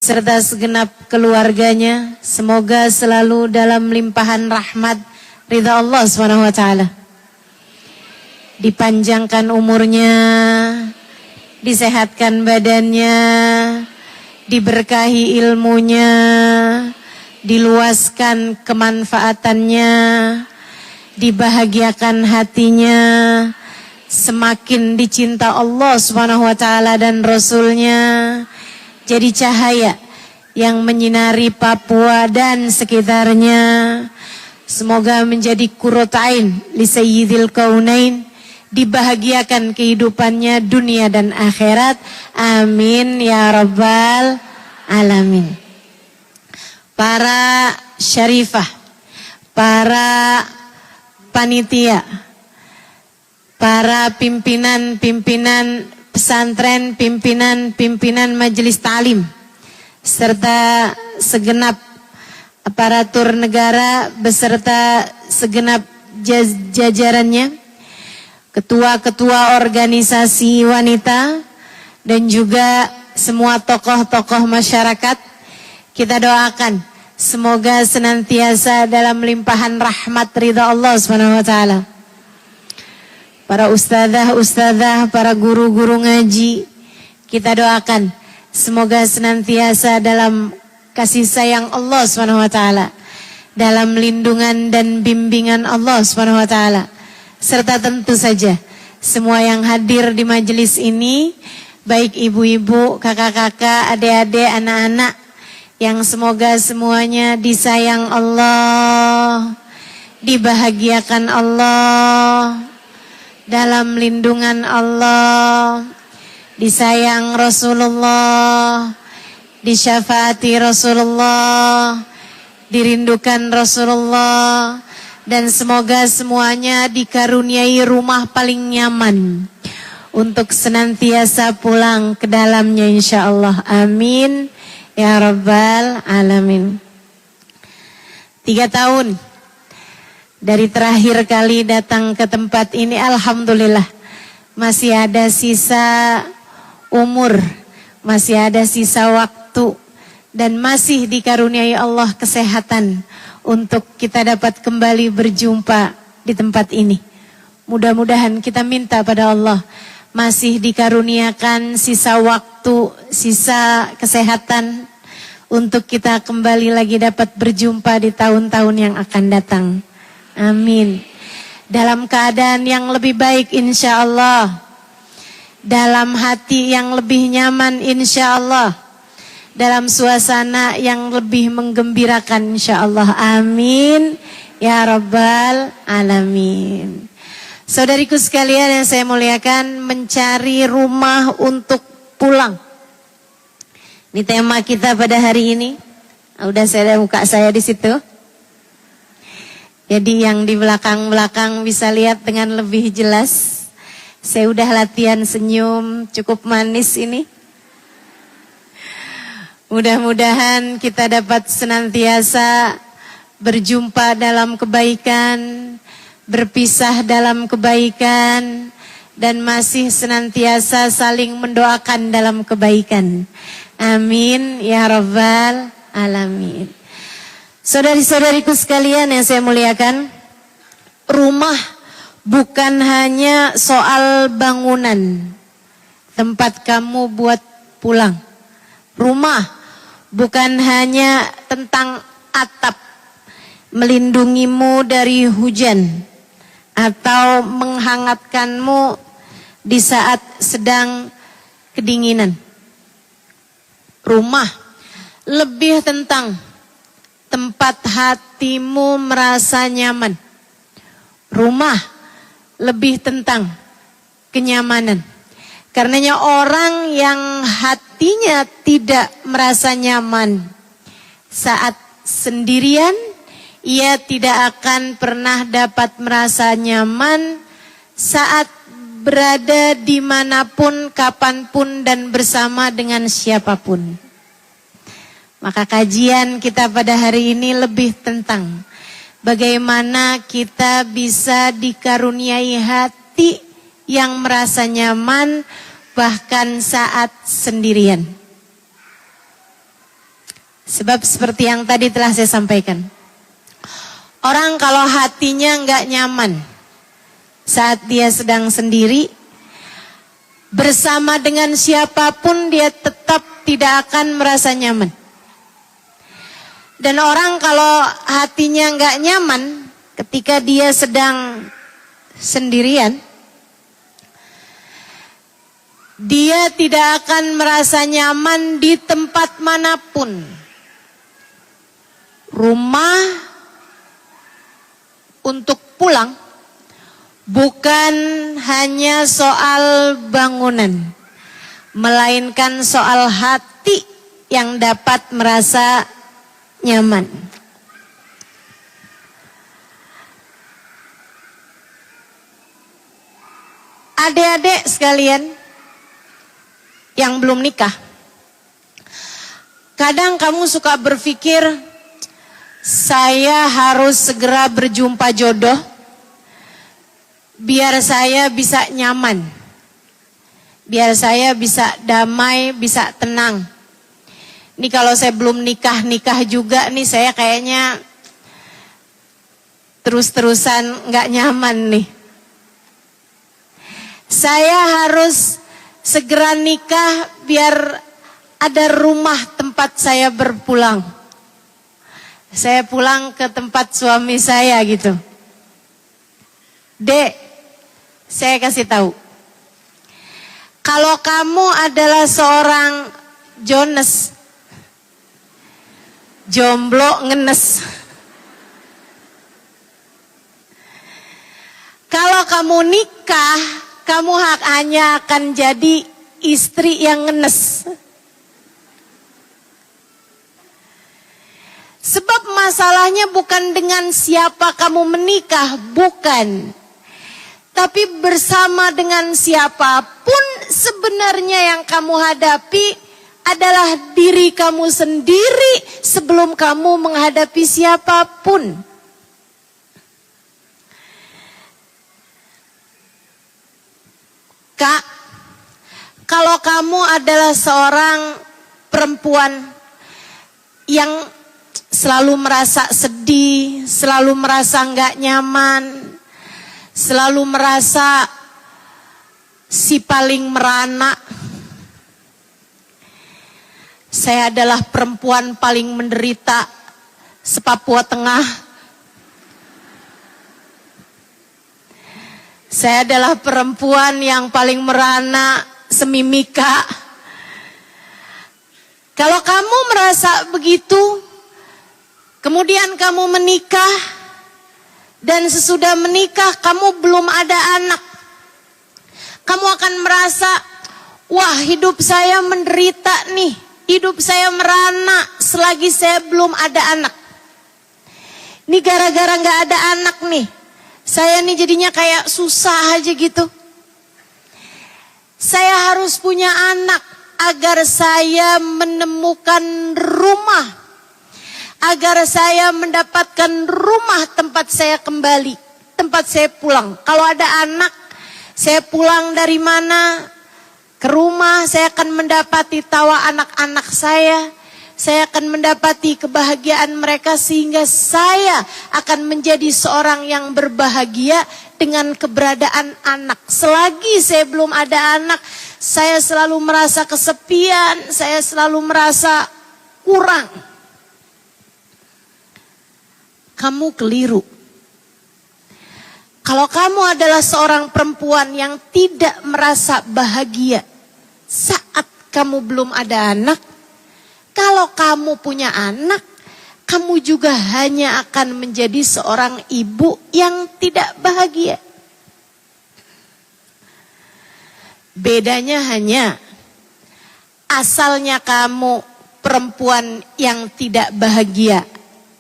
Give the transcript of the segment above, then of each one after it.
beserta segenap keluarganya. Semoga selalu dalam limpahan rahmat ridha Allah SWT. Dipanjangkan umurnya, disehatkan badannya, diberkahi ilmunya, diluaskan kemanfaatannya, dibahagiakan hatinya, semakin dicinta Allah SWT dan Rasulnya, jadi cahaya yang menyinari Papua dan sekitarnya. Semoga menjadi qurratu ain li sayyidil kaunain, dibahagiakan kehidupannya dunia dan akhirat. Amin ya rabbal alamin. Para syarifah, para panitia, para pimpinan-pimpinan pesantren, pimpinan-pimpinan majelis ta'lim, serta segenap aparatur negara beserta segenap jajarannya, ketua-ketua organisasi wanita, dan juga semua tokoh-tokoh masyarakat. Kita doakan semoga senantiasa dalam limpahan rahmat ridha Allah SWT. Para ustadzah, para guru-guru ngaji, kita doakan semoga senantiasa dalam kasih sayang Allah SWT, dalam lindungan dan bimbingan Allah SWT. Serta tentu saja semua yang hadir di majelis ini, baik ibu-ibu, kakak-kakak, adik-adik, anak-anak, yang semoga semuanya disayang Allah, dibahagiakan Allah, dalam lindungan Allah, disayang Rasulullah, disyafaati Rasulullah, dirindukan Rasulullah, dan semoga semuanya dikaruniai rumah paling nyaman untuk senantiasa pulang ke dalamnya insyaallah. Amin ya rabbal alamin. 3 tahun dari terakhir kali datang ke tempat ini, alhamdulillah masih ada sisa umur, masih ada sisa waktu, dan masih dikaruniai Allah kesehatan untuk kita dapat kembali berjumpa di tempat ini. Mudah-mudahan kita minta pada Allah masih dikaruniakan sisa waktu, sisa kesehatan untuk kita kembali lagi dapat berjumpa di tahun-tahun yang akan datang. Amin. Dalam keadaan yang lebih baik insya Allah, dalam hati yang lebih nyaman insya Allah, dalam suasana yang lebih menggembirakan insya Allah. Amin ya rabbal alamin. Saudariku sekalian yang saya muliakan, mencari rumah untuk pulang. Ini tema kita pada hari ini. Udah saya buka saya di situ. Jadi yang di belakang-belakang bisa lihat dengan lebih jelas. Saya udah latihan senyum cukup manis ini. Mudah-mudahan kita dapat senantiasa berjumpa dalam kebaikan, berpisah dalam kebaikan, dan masih senantiasa saling mendoakan dalam kebaikan. Amin ya rabbal alamin. Saudari-saudariku sekalian yang saya muliakan, rumah bukan hanya soal bangunan, tempat kamu buat pulang. Rumah bukan hanya tentang atap, melindungimu dari hujan, atau menghangatkanmu di saat sedang kedinginan. Rumah lebih tentang tempat hatimu merasa nyaman. Rumah lebih tentang kenyamanan. Karenanya orang yang hatinya tidak merasa nyaman saat sendirian, ia tidak akan pernah dapat merasa nyaman saat berada dimanapun, kapanpun, dan bersama dengan siapapun. Maka kajian kita pada hari ini lebih tentang bagaimana kita bisa dikaruniai hati yang merasa nyaman bahkan saat sendirian. Sebab seperti yang tadi telah saya sampaikan, orang kalau hatinya nggak nyaman saat dia sedang sendiri, bersama dengan siapapun dia tetap tidak akan merasa nyaman. Dan orang kalau hatinya nggak nyaman ketika dia sedang sendirian, dia tidak akan merasa nyaman di tempat manapun. Rumah untuk pulang bukan hanya soal bangunan, melainkan soal hati yang dapat merasa nyaman. Adik-adik sekalian yang belum nikah, kadang kamu suka berpikir, saya harus segera berjumpa jodoh biar saya bisa nyaman, biar saya bisa damai, bisa tenang. Ini kalau saya belum nikah juga nih, saya kayaknya terus-terusan nggak nyaman nih. Saya harus segera nikah biar ada rumah tempat saya berpulang. Saya pulang ke tempat suami saya gitu. Dek, saya kasih tahu. Kalau kamu adalah seorang Jones, jomblo ngenes. Kalau kamu nikah, kamu hanya akan jadi istri yang ngenes. Sebab masalahnya bukan dengan siapa kamu menikah, bukan. Tapi bersama dengan siapapun sebenarnya yang kamu hadapi adalah diri kamu sendiri sebelum kamu menghadapi siapapun. Kak, kalau kamu adalah seorang perempuan yang selalu merasa sedih, selalu merasa nggak nyaman, selalu merasa si paling merana. Saya adalah perempuan paling menderita se-Papua Tengah. Saya adalah perempuan yang paling merana se-Mimika. Kalau kamu merasa begitu, kemudian kamu menikah, dan sesudah menikah kamu belum ada anak, kamu akan merasa, wah hidup saya menderita nih, hidup saya merana selagi saya belum ada anak. Ini gara-gara gak ada anak nih, saya nih jadinya kayak susah aja gitu. Saya harus punya anak agar saya menemukan rumah, agar saya mendapatkan rumah tempat saya kembali, tempat saya pulang. Kalau ada anak, saya pulang dari mana ke rumah, saya akan mendapati tawa anak-anak saya akan mendapati kebahagiaan mereka, sehingga saya akan menjadi seorang yang berbahagia dengan keberadaan anak. Selagi saya belum ada anak, saya selalu merasa kesepian, saya selalu merasa kurang. Kamu keliru. Kalau kamu adalah seorang perempuan yang tidak merasa bahagia saat kamu belum ada anak, kalau kamu punya anak, kamu juga hanya akan menjadi seorang ibu yang tidak bahagia. Bedanya hanya asalnya kamu perempuan yang tidak bahagia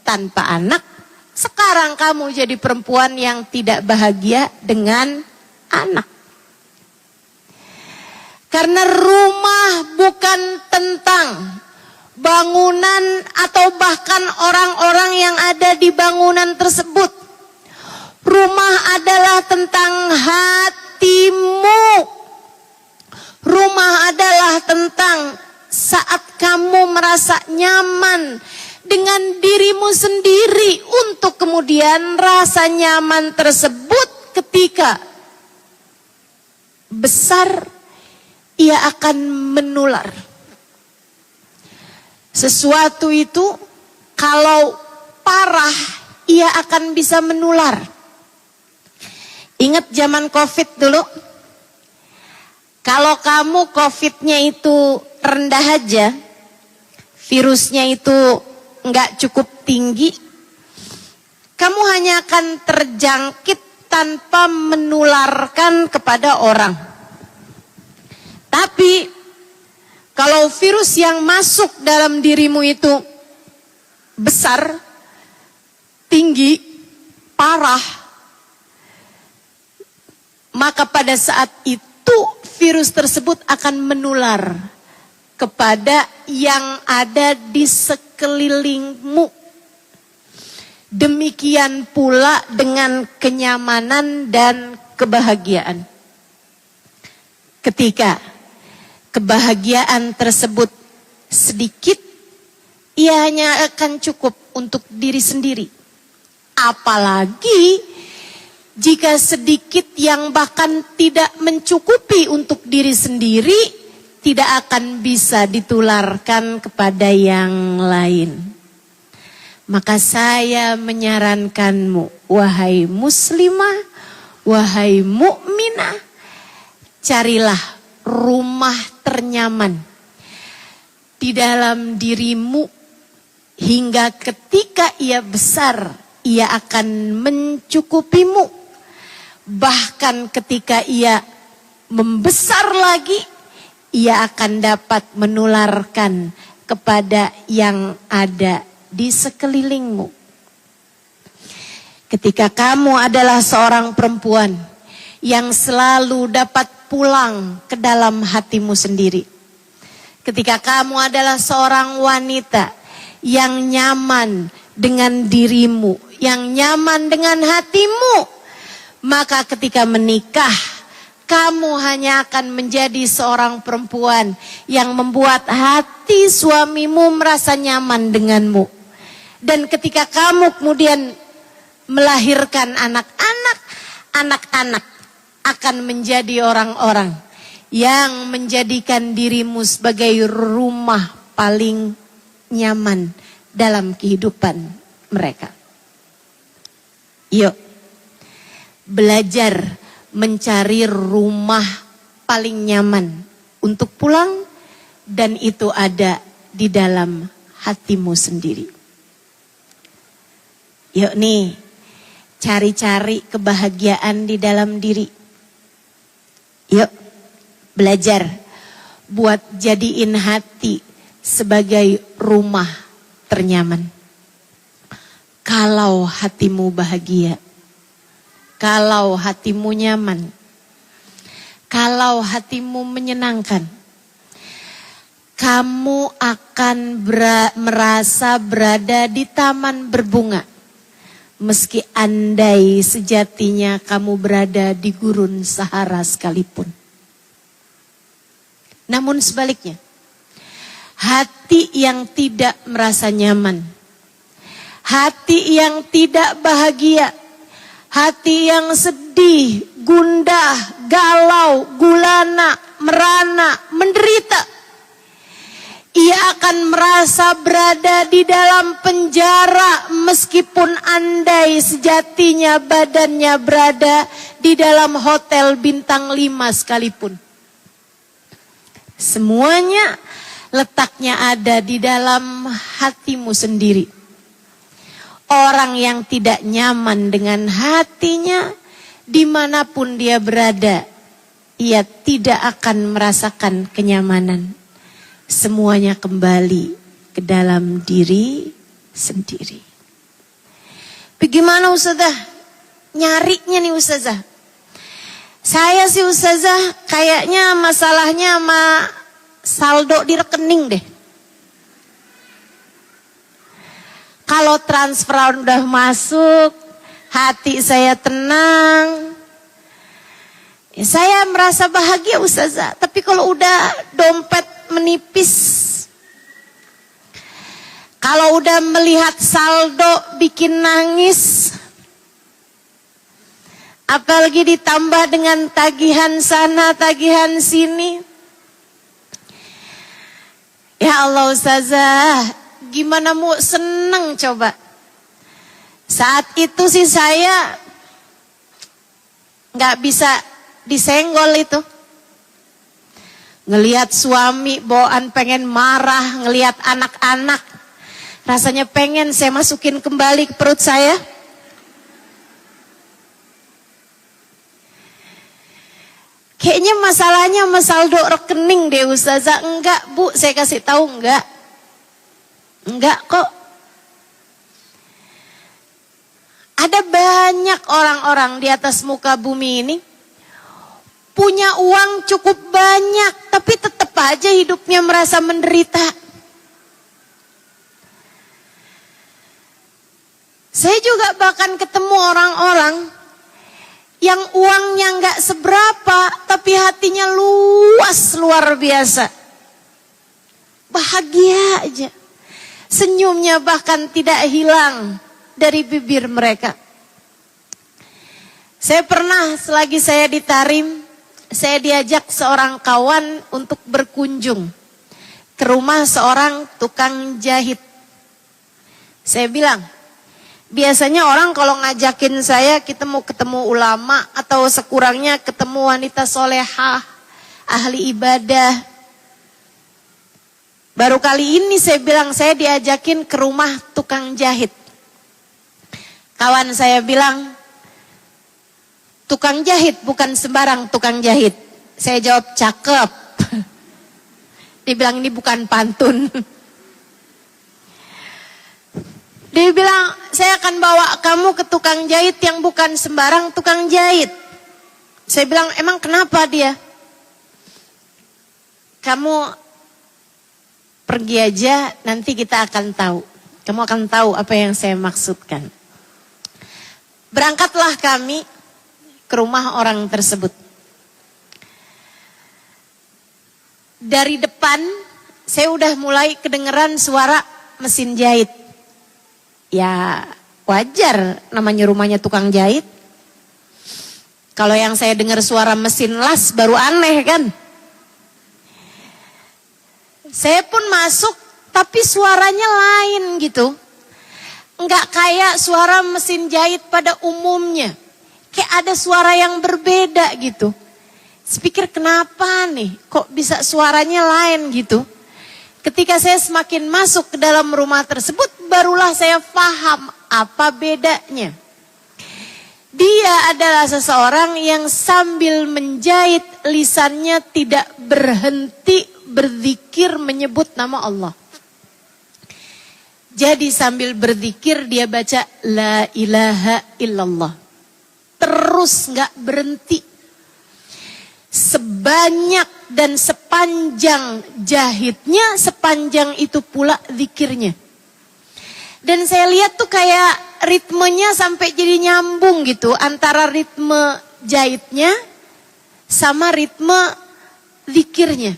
tanpa anak, sekarang kamu jadi perempuan yang tidak bahagia dengan anak. Karena rumah bukan tentang bangunan atau bahkan orang-orang yang ada di bangunan tersebut. Rumah adalah tentang hatimu. Rumah adalah tentang saat kamu merasa nyaman dengan dirimu sendiri, untuk kemudian rasa nyaman tersebut ketika besar ia akan menular. Sesuatu itu kalau parah ia akan bisa menular. Ingat zaman Covid dulu? Kalau kamu Covid-nya itu rendah aja, virusnya itu nggak cukup tinggi, kamu hanya akan terjangkit tanpa menularkan kepada orang. Tapi kalau virus yang masuk dalam dirimu itu besar, tinggi, parah, maka pada saat itu virus tersebut akan menular kepada yang ada di sekelilingmu. Demikian pula dengan kenyamanan dan kebahagiaan. Ketika kebahagiaan tersebut sedikit, ia hanya akan cukup untuk diri sendiri. Apalagi jika sedikit yang bahkan tidak mencukupi untuk diri sendiri, tidak akan bisa ditularkan kepada yang lain. Maka saya menyarankanmu, wahai muslimah, wahai mukminah, carilah rumah ternyaman di dalam dirimu, hingga ketika ia besar, ia akan mencukupimu. Bahkan ketika ia membesar lagi, ia akan dapat menularkan kepada yang ada di sekelilingmu. Ketika kamu adalah seorang perempuan yang selalu dapat pulang ke dalam hatimu sendiri, ketika kamu adalah seorang wanita yang nyaman dengan dirimu, yang nyaman dengan hatimu, maka ketika menikah, kamu hanya akan menjadi seorang perempuan yang membuat hati suamimu merasa nyaman denganmu. Dan ketika kamu kemudian melahirkan anak-anak, anak-anak akan menjadi orang-orang yang menjadikan dirimu sebagai rumah paling nyaman dalam kehidupan mereka. Yuk, belajar mencari rumah paling nyaman untuk pulang, dan itu ada di dalam hatimu sendiri. Yuk nih, cari-cari kebahagiaan di dalam diri. Yuk, belajar buat jadiin hati sebagai rumah ternyaman. Kalau hatimu bahagia, kalau hatimu nyaman, kalau hatimu menyenangkan, kamu akan merasa berada di taman berbunga. Meski andai sejatinya kamu berada di gurun Sahara sekalipun. Namun sebaliknya, hati yang tidak merasa nyaman, hati yang tidak bahagia, hati yang sedih, gundah, galau, gulana, merana, menderita, ia akan merasa berada di dalam penjara meskipun andai sejatinya badannya berada di dalam hotel bintang 5 sekalipun. Semuanya letaknya ada di dalam hatimu sendiri. Orang yang tidak nyaman dengan hatinya, dimanapun dia berada, ia tidak akan merasakan kenyamanan. Semuanya kembali ke dalam diri sendiri. Bagaimana Ustazah? Nyarinya nih Ustazah. Saya sih Ustazah kayaknya masalahnya sama saldo di rekening deh. Kalau transferan udah masuk, hati saya tenang, ya saya merasa bahagia Ustazah. Tapi kalau udah dompet menipis, Kalau udah melihat saldo bikin nangis. Apalagi ditambah dengan tagihan sana, tagihan sini. Ya Allah Ustazah, gimana mau seneng coba. Saat itu sih saya gak bisa disenggol itu. Ngelihat suami bawaan pengen marah, ngelihat anak-anak. Rasanya pengen saya masukin kembali ke perut saya. Kayaknya masalahnya saldo rekening deh Ustazah. Enggak Bu, saya kasih tahu enggak. Enggak kok. Ada banyak orang-orang di atas muka bumi ini punya uang cukup banyak, tapi tetap aja hidupnya merasa menderita. Saya juga bahkan ketemu orang-orang yang uangnya nggak seberapa, tapi hatinya luas luar biasa. Bahagia aja. Senyumnya bahkan tidak hilang dari bibir mereka. Saya pernah selagi saya di Tarim, saya diajak seorang kawan untuk berkunjung ke rumah seorang tukang jahit. Saya bilang, biasanya orang kalau ngajakin saya, kita mau ketemu ulama atau sekurangnya ketemu wanita solehah, ahli ibadah. Baru kali ini saya bilang saya diajakin ke rumah tukang jahit. Kawan saya bilang, tukang jahit bukan sembarang tukang jahit. Saya jawab cakep. Dia bilang ini bukan pantun. Dia bilang saya akan bawa kamu ke tukang jahit yang bukan sembarang tukang jahit. Saya bilang emang kenapa dia? Kamu pergi aja nanti kita akan tahu. Kamu akan tahu apa yang saya maksudkan. Berangkatlah kami ke rumah orang tersebut. Dari depan saya udah mulai kedengeran suara mesin jahit. Ya wajar namanya rumahnya tukang jahit. Kalau yang saya dengar suara mesin las baru aneh kan. Saya pun masuk tapi suaranya lain gitu. Enggak kayak suara mesin jahit pada umumnya. Kayak ada suara yang berbeda gitu. Pikir kenapa nih kok bisa suaranya lain gitu. Ketika saya semakin masuk ke dalam rumah tersebut barulah saya paham apa bedanya. Dia adalah seseorang yang sambil menjahit lisannya tidak berhenti berzikir menyebut nama Allah. Jadi sambil berzikir dia baca la ilaha illallah. Terus gak berhenti. Sebanyak dan sepanjang jahitnya, sepanjang itu pula zikirnya. Dan saya lihat tuh kayak ritmenya sampai jadi nyambung gitu. Antara ritme jahitnya sama ritme zikirnya.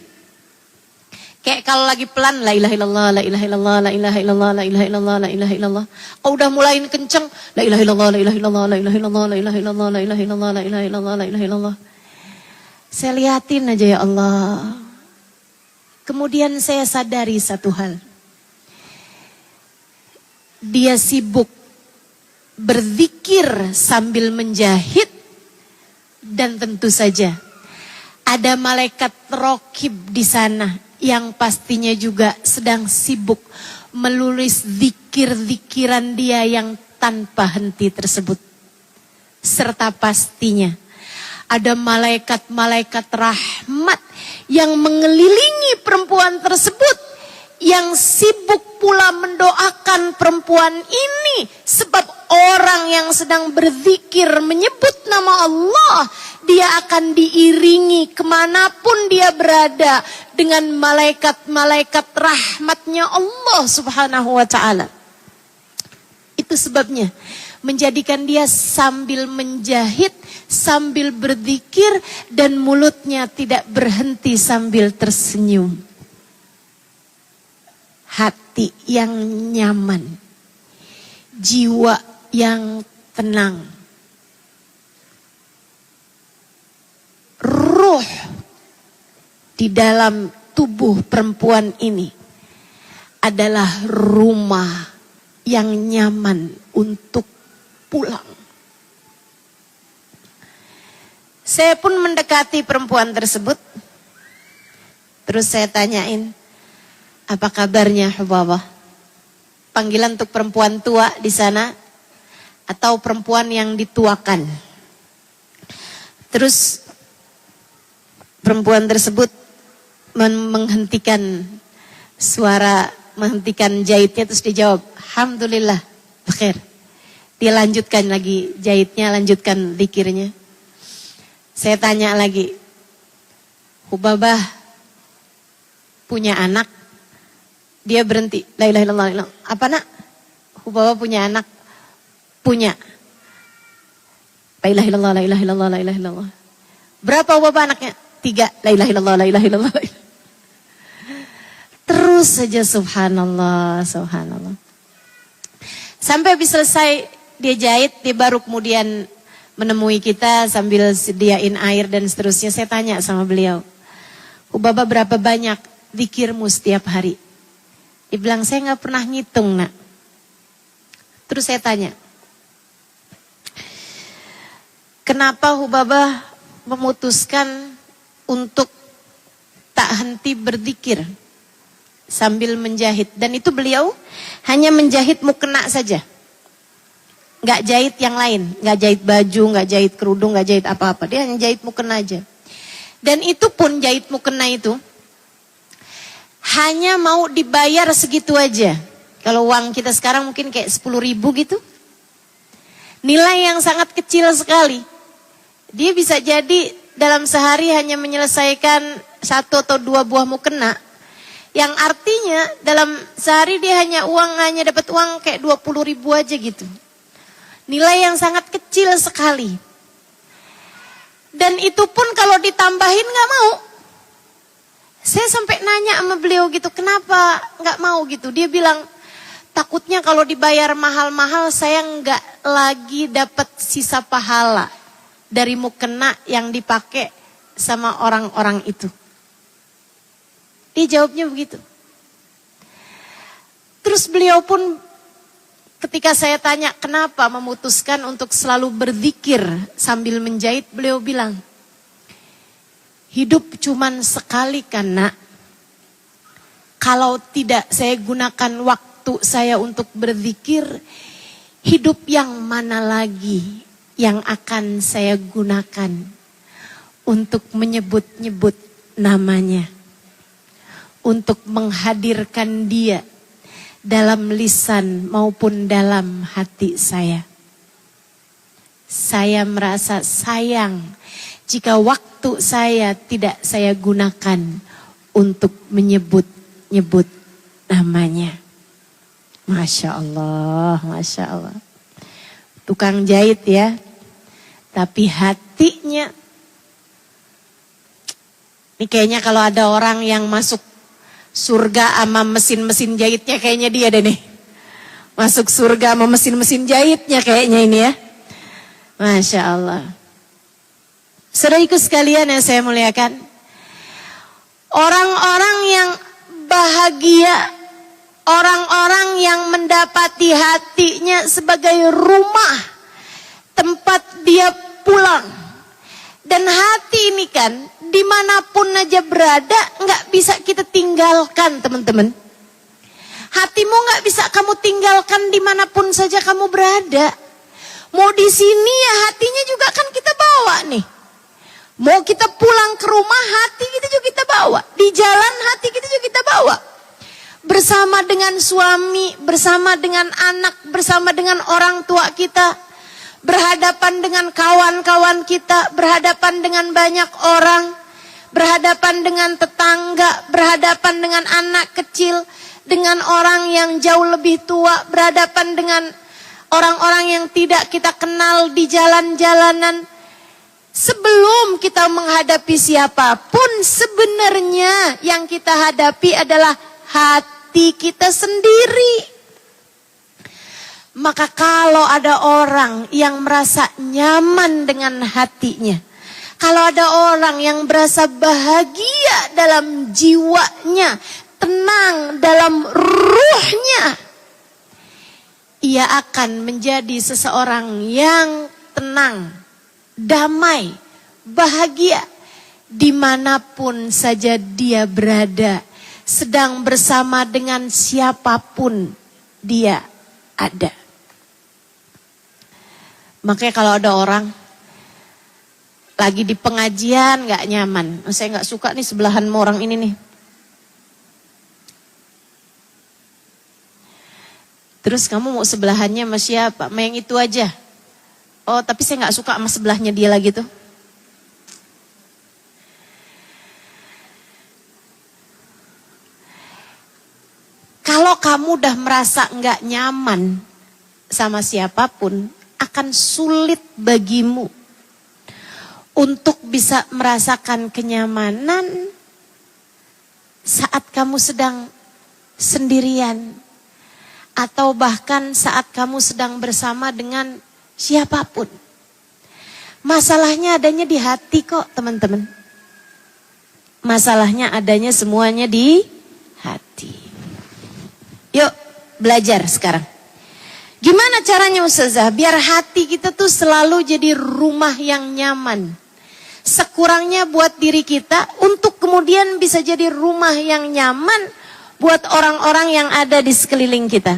Kayak kalau lagi pelan la ilaha illallah, la ilaha illallah, la ilaha illallah, la ilaha illallah, la ilaha illallah. Oh, udah mulai kenceng la ilaha illallah, la ilaha illallah, la ilaha illallah, la ilaha illallah, la ilaha illallah, la ilaha illallah, la ilaha illallah. Saya liatin aja ya Allah. Kemudian saya sadari satu hal. Dia sibuk berzikir sambil menjahit dan tentu saja ada malaikat raqib di sana yang pastinya juga sedang sibuk menulis zikir-zikiran dia yang tanpa henti tersebut. Serta pastinya ada malaikat-malaikat rahmat yang mengelilingi perempuan tersebut yang sibuk pula mendoakan perempuan ini sebab orang yang sedang berzikir menyebut nama Allah dia akan diiringi kemanapun dia berada dengan malaikat-malaikat rahmatnya Allah subhanahu wa ta'ala. Itu sebabnya menjadikan dia sambil menjahit, sambil berzikir dan mulutnya tidak berhenti sambil tersenyum. hati yang nyaman, jiwa yang tenang, ruh di dalam tubuh perempuan ini adalah rumah yang nyaman untuk pulang. Saya pun mendekati perempuan tersebut. Terus saya tanyain, apa kabarnya Hubabah? Panggilan untuk perempuan tua di sana atau perempuan yang dituakan. Terus perempuan tersebut menghentikan jahitnya, terus dijawab, alhamdulillah, bakhair. Dia lanjutkan lagi jahitnya, lanjutkan zikirnya. Saya tanya lagi, Hubabah punya anak? Dia berhenti, la ilaha illallah, la ilaha illallah. Apa nak? Hubabah punya anak? Punya. La ilaha illallah, la ilaha illallah, la ilaha illallah. Berapa Hubabah anaknya? 3. La ilaha illallah, la ilaha illallah. Terus saja subhanallah, subhanallah. Sampai habis selesai dia jahit, dia baru kemudian menemui kita sambil sediain air dan seterusnya. Saya tanya sama beliau, Hubabah berapa banyak zikirmu setiap hari? Dia bilang, saya gak pernah ngitung nak. Terus saya tanya, kenapa Hubabah memutuskan untuk tak henti berzikir sambil menjahit? Dan itu beliau hanya menjahit mukena saja, gak jahit yang lain, gak jahit baju, gak jahit kerudung, gak jahit apa-apa. Dia hanya jahit mukena aja. Dan itu pun jahit mukena itu hanya mau dibayar segitu aja. Kalau uang kita sekarang mungkin kayak 10.000 gitu. Nilai yang sangat kecil sekali. Dia bisa jadi dalam sehari hanya menyelesaikan 1 atau 2 buah mukena. Yang artinya dalam sehari dia hanya dapat uang kayak 20.000 aja gitu. Nilai yang sangat kecil sekali. Dan itu pun kalau ditambahin gak mau. Saya sampai nanya sama beliau gitu, kenapa gak mau gitu. Dia bilang, takutnya kalau dibayar mahal-mahal saya gak lagi dapat sisa pahala dari mukena yang dipakai sama orang-orang itu. Dia jawabnya begitu. Terus beliau pun ketika saya tanya kenapa memutuskan untuk selalu berzikir sambil menjahit, beliau bilang, hidup cuman sekali kan nak. Kalau tidak saya gunakan waktu saya untuk berzikir, hidup yang mana lagi yang akan saya gunakan untuk menyebut-nyebut namanya, untuk menghadirkan dia dalam lisan maupun dalam hati saya. Saya merasa sayang jika waktu saya tidak saya gunakan untuk menyebut-nyebut namanya. Masya Allah, Masya Allah. Tukang jahit ya, tapi hatinya. Ini kayaknya kalau ada orang yang masuk surga sama mesin-mesin jahitnya, kayaknya dia deh nih. Masuk surga sama mesin-mesin jahitnya kayaknya ini ya. Masya Allah. Saudaraku sekalian yang saya muliakan, orang-orang yang bahagia, orang-orang yang mendapati hatinya sebagai rumah tempat dia pulang. Dan hati ini kan dimanapun aja berada gak bisa kita tinggalkan teman-teman. Hatimu gak bisa kamu tinggalkan dimanapun saja kamu berada. Mau di sini ya hatinya juga kan kita bawa nih. Mau kita pulang ke rumah, hati kita juga kita bawa. Di jalan hati kita juga kita bawa. Bersama dengan suami, bersama dengan anak, bersama dengan orang tua kita. Berhadapan dengan kawan-kawan kita, berhadapan dengan banyak orang. Berhadapan dengan tetangga, berhadapan dengan anak kecil. Dengan orang yang jauh lebih tua, berhadapan dengan orang-orang yang tidak kita kenal di jalan-jalanan. Sebelum kita menghadapi siapapun, sebenarnya yang kita hadapi adalah hati hati kita sendiri. Maka kalau ada orang yang merasa nyaman dengan hatinya, kalau ada orang yang berasa bahagia dalam jiwanya, tenang dalam ruhnya, ia akan menjadi seseorang yang tenang, damai, bahagia dimanapun saja dia berada, sedang bersama dengan siapapun dia ada. Makanya kalau ada orang lagi di pengajian gak nyaman, saya gak suka nih sebelahan sama orang ini nih. Terus kamu mau sebelahannya sama siapa? Sama yang itu aja. Oh tapi saya gak suka sama sebelahnya dia lagi tuh. Kalau kamu udah merasa gak nyaman sama siapapun, akan sulit bagimu untuk bisa merasakan kenyamanan saat kamu sedang sendirian. Atau bahkan saat kamu sedang bersama dengan siapapun. Masalahnya adanya di hati kok teman-teman. Masalahnya adanya semuanya di hati. Yuk belajar sekarang. Gimana caranya Ustazah? Biar hati kita tuh selalu jadi rumah yang nyaman. Sekurangnya buat diri kita untuk kemudian bisa jadi rumah yang nyaman buat orang-orang yang ada di sekeliling kita.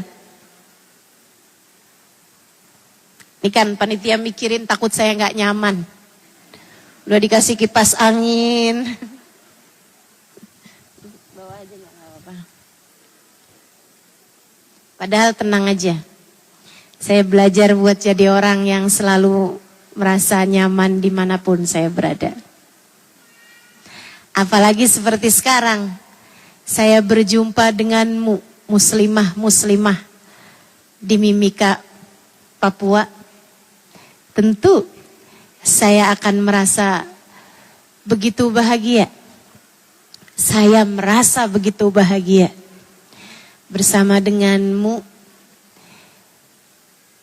Ini kan panitia mikirin takut saya nggak nyaman. Udah dikasih kipas angin. Bawa aja nggak apa-apa. Padahal tenang aja. Saya belajar buat jadi orang yang selalu merasa nyaman dimanapun saya berada. Apalagi seperti sekarang. Saya berjumpa denganmu muslimah-muslimah di Mimika, Papua. Tentu saya akan merasa begitu bahagia. Saya merasa begitu bahagia bersama denganmu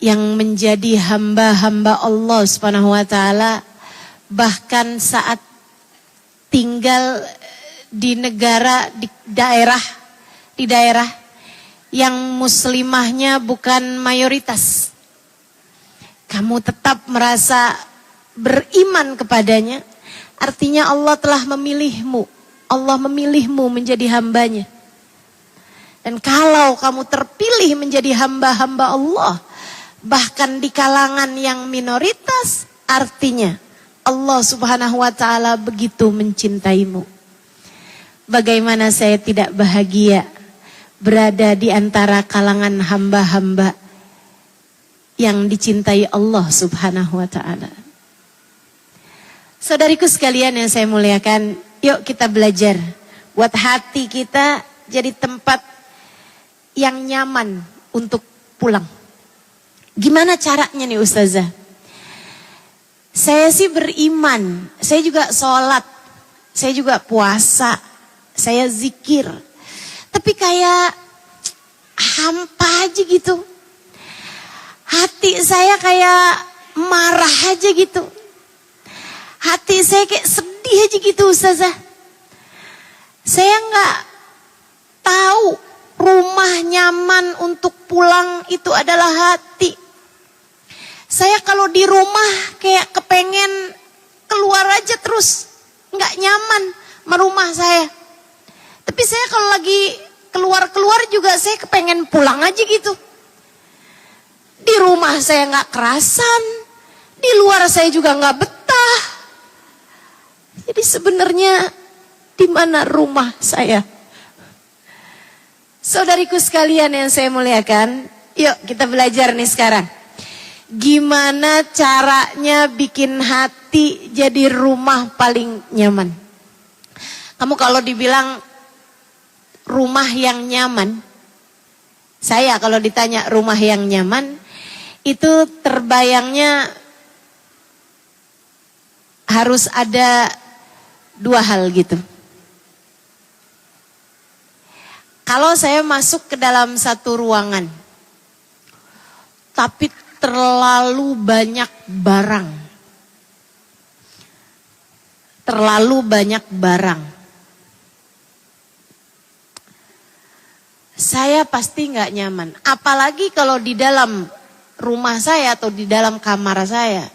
yang menjadi hamba-hamba Allah Subhanahu wa taala, bahkan saat tinggal di negara, di daerah yang muslimahnya bukan mayoritas. Kamu tetap merasa beriman kepadanya, artinya Allah telah memilihmu. Allah memilihmu menjadi hambanya. Dan kalau kamu terpilih menjadi hamba-hamba Allah, bahkan di kalangan yang minoritas, artinya Allah Subhanahu wa taala begitu mencintaimu. Bagaimana saya tidak bahagia berada di antara kalangan hamba-hamba yang dicintai Allah Subhanahu wa taala. Saudariku sekalian yang saya muliakan, yuk kita belajar buat hati kita jadi tempat yang nyaman untuk pulang. Gimana caranya nih Ustazah? Saya sih beriman, saya juga sholat, saya juga puasa, saya zikir. Tapi kayak hampa aja gitu. Hati saya kayak marah aja gitu. Hati saya kayak sedih aja gitu Ustazah. Saya gak tahu rumah nyaman untuk pulang itu adalah hati. Saya kalau di rumah kayak kepengen keluar aja terus. Gak nyaman sama rumah saya. Tapi saya kalau lagi keluar-keluar juga saya kepengen pulang aja gitu. Di rumah saya gak kerasan. Di luar saya juga gak betah. Jadi sebenarnya di mana rumah saya? Saudariku sekalian yang saya muliakan, yuk kita belajar nih sekarang. Gimana caranya bikin hati jadi rumah paling nyaman? Kamu kalau dibilang rumah yang nyaman, saya kalau ditanya rumah yang nyaman, itu terbayangnya harus ada dua hal gitu. Kalau saya masuk ke dalam satu ruangan, tapi terlalu banyak barang. Terlalu banyak barang. Saya pasti nggak nyaman. Apalagi kalau di dalam rumah saya atau di dalam kamar saya.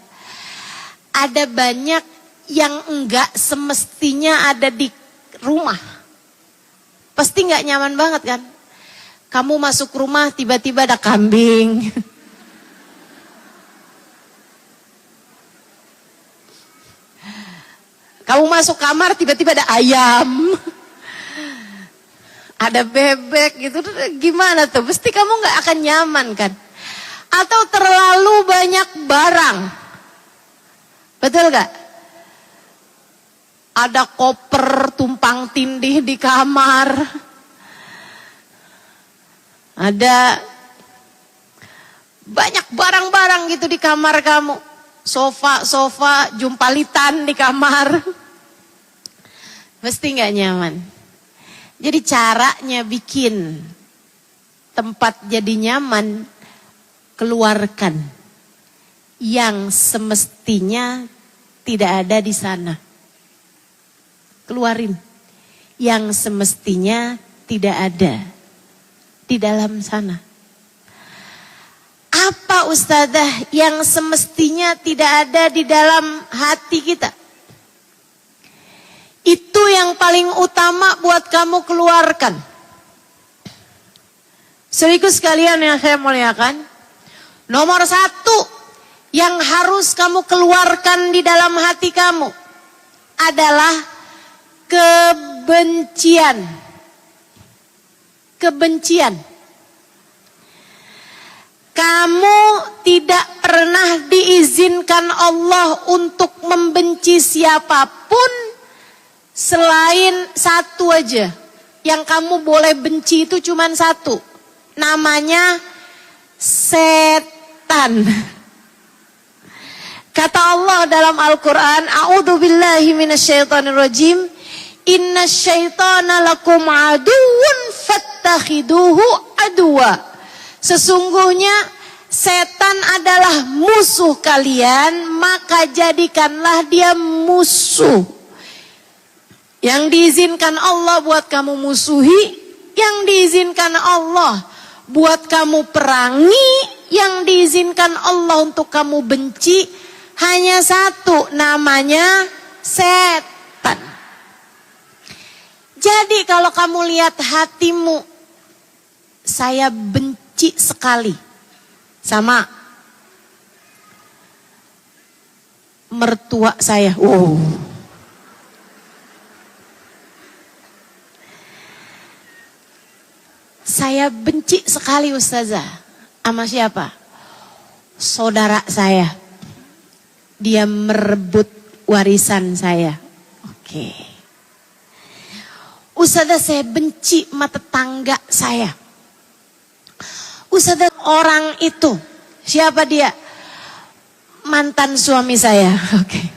Ada banyak yang enggak semestinya ada di rumah. Pasti nggak nyaman banget kan? Kamu masuk rumah tiba-tiba ada kambing. Kamu masuk kamar tiba-tiba ada ayam. Ada bebek gitu. Gimana tuh? Pasti kamu nggak akan nyaman kan? Atau terlalu banyak barang. Betul gak? Ada koper tumpang tindih di kamar. Ada banyak barang-barang gitu di kamar kamu. Sofa, jumpalitan di kamar. Pasti gak nyaman. Jadi caranya bikin tempat jadi nyaman, keluarkan yang semestinya tidak ada di sana. Keluarin yang semestinya tidak ada di dalam sana. Apa Ustazah yang semestinya tidak ada di dalam hati kita? Itu yang paling utama buat kamu keluarkan. Saudaraku sekalian yang saya muliakan, nomor 1 yang harus kamu keluarkan di dalam hati kamu adalah kebencian. Kebencian. Kamu tidak pernah diizinkan Allah untuk membenci siapapun selain satu aja. Yang kamu boleh benci itu cuma satu. Namanya setan. Kata Allah dalam Al-Quran, A'udzubillahi minasyaitonirrajim, Innasyaitana lakum aduun fattakhiduhu aduwa. Sesungguhnya setan adalah musuh kalian, maka jadikanlah dia musuh. Yang diizinkan Allah buat kamu musuhi, yang diizinkan Allah buat kamu perangi, yang diizinkan Allah untuk kamu benci, hanya satu, namanya setan. Jadi kalau kamu lihat hatimu, saya benci sekali sama mertua saya. Wow. Saya benci sekali Ustazah. Sama siapa? Saudara saya. Dia merebut warisan saya. Oke. Ustazah, saya benci sama tetangga saya. Ustazah, orang itu. Siapa dia? Mantan suami saya. Oke.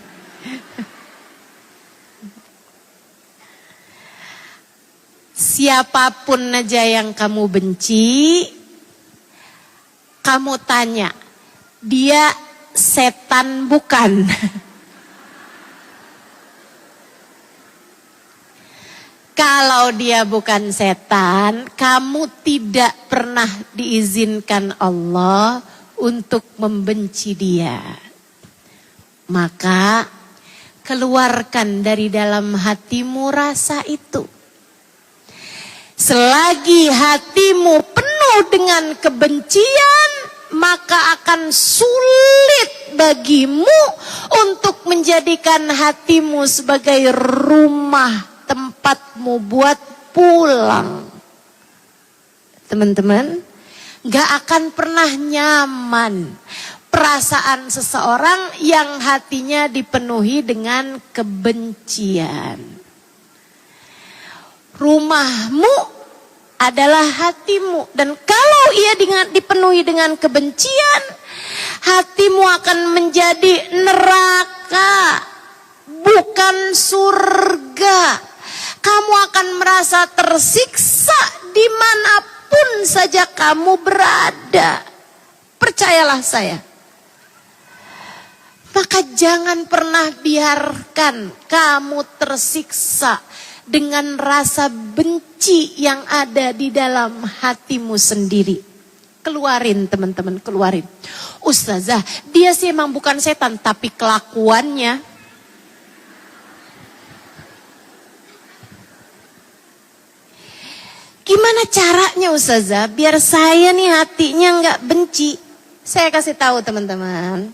Siapapun aja yang kamu benci, kamu tanya, dia setan bukan? Kalau dia bukan setan, kamu tidak pernah diizinkan Allah untuk membenci dia. Maka keluarkan dari dalam hatimu rasa itu. Selagi hatimu penuh dengan kebencian, maka akan sulit bagimu untuk menjadikan hatimu sebagai rumah tempatmu buat pulang. Teman-teman, gak akan pernah nyaman perasaan seseorang yang hatinya dipenuhi dengan kebencian. Rumahmu adalah hatimu. Dan kalau ia dipenuhi dengan kebencian, hatimu akan menjadi neraka, bukan surga. Kamu akan merasa tersiksa dimanapun saja kamu berada. Percayalah saya. Maka jangan pernah biarkan kamu tersiksa dengan rasa benci yang ada di dalam hatimu sendiri. Keluarin teman-teman, keluarin. Ustazah, dia sih emang bukan setan, tapi kelakuannya. Gimana caranya Ustazah, biar saya nih hatinya nggak benci? Saya kasih tahu teman-teman.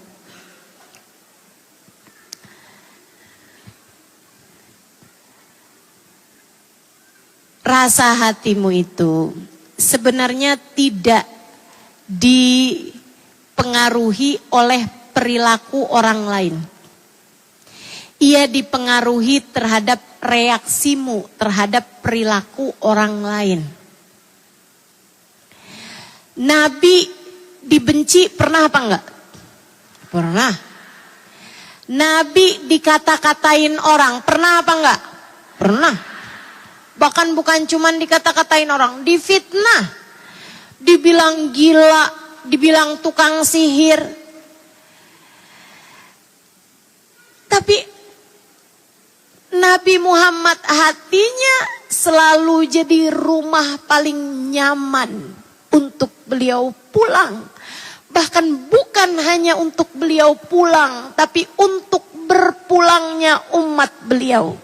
Rasa hatimu itu sebenarnya tidak dipengaruhi oleh perilaku orang lain. Ia dipengaruhi terhadap reaksimu terhadap perilaku orang lain. Nabi dibenci pernah apa enggak? Pernah. Nabi dikata-katain orang pernah apa enggak? Pernah. Bahkan bukan cuman dikata-katain orang, difitnah. Dibilang gila, dibilang tukang sihir. Tapi Nabi Muhammad hatinya selalu jadi rumah paling nyaman untuk beliau pulang. Bahkan bukan hanya untuk beliau pulang, tapi untuk berpulangnya umat beliau.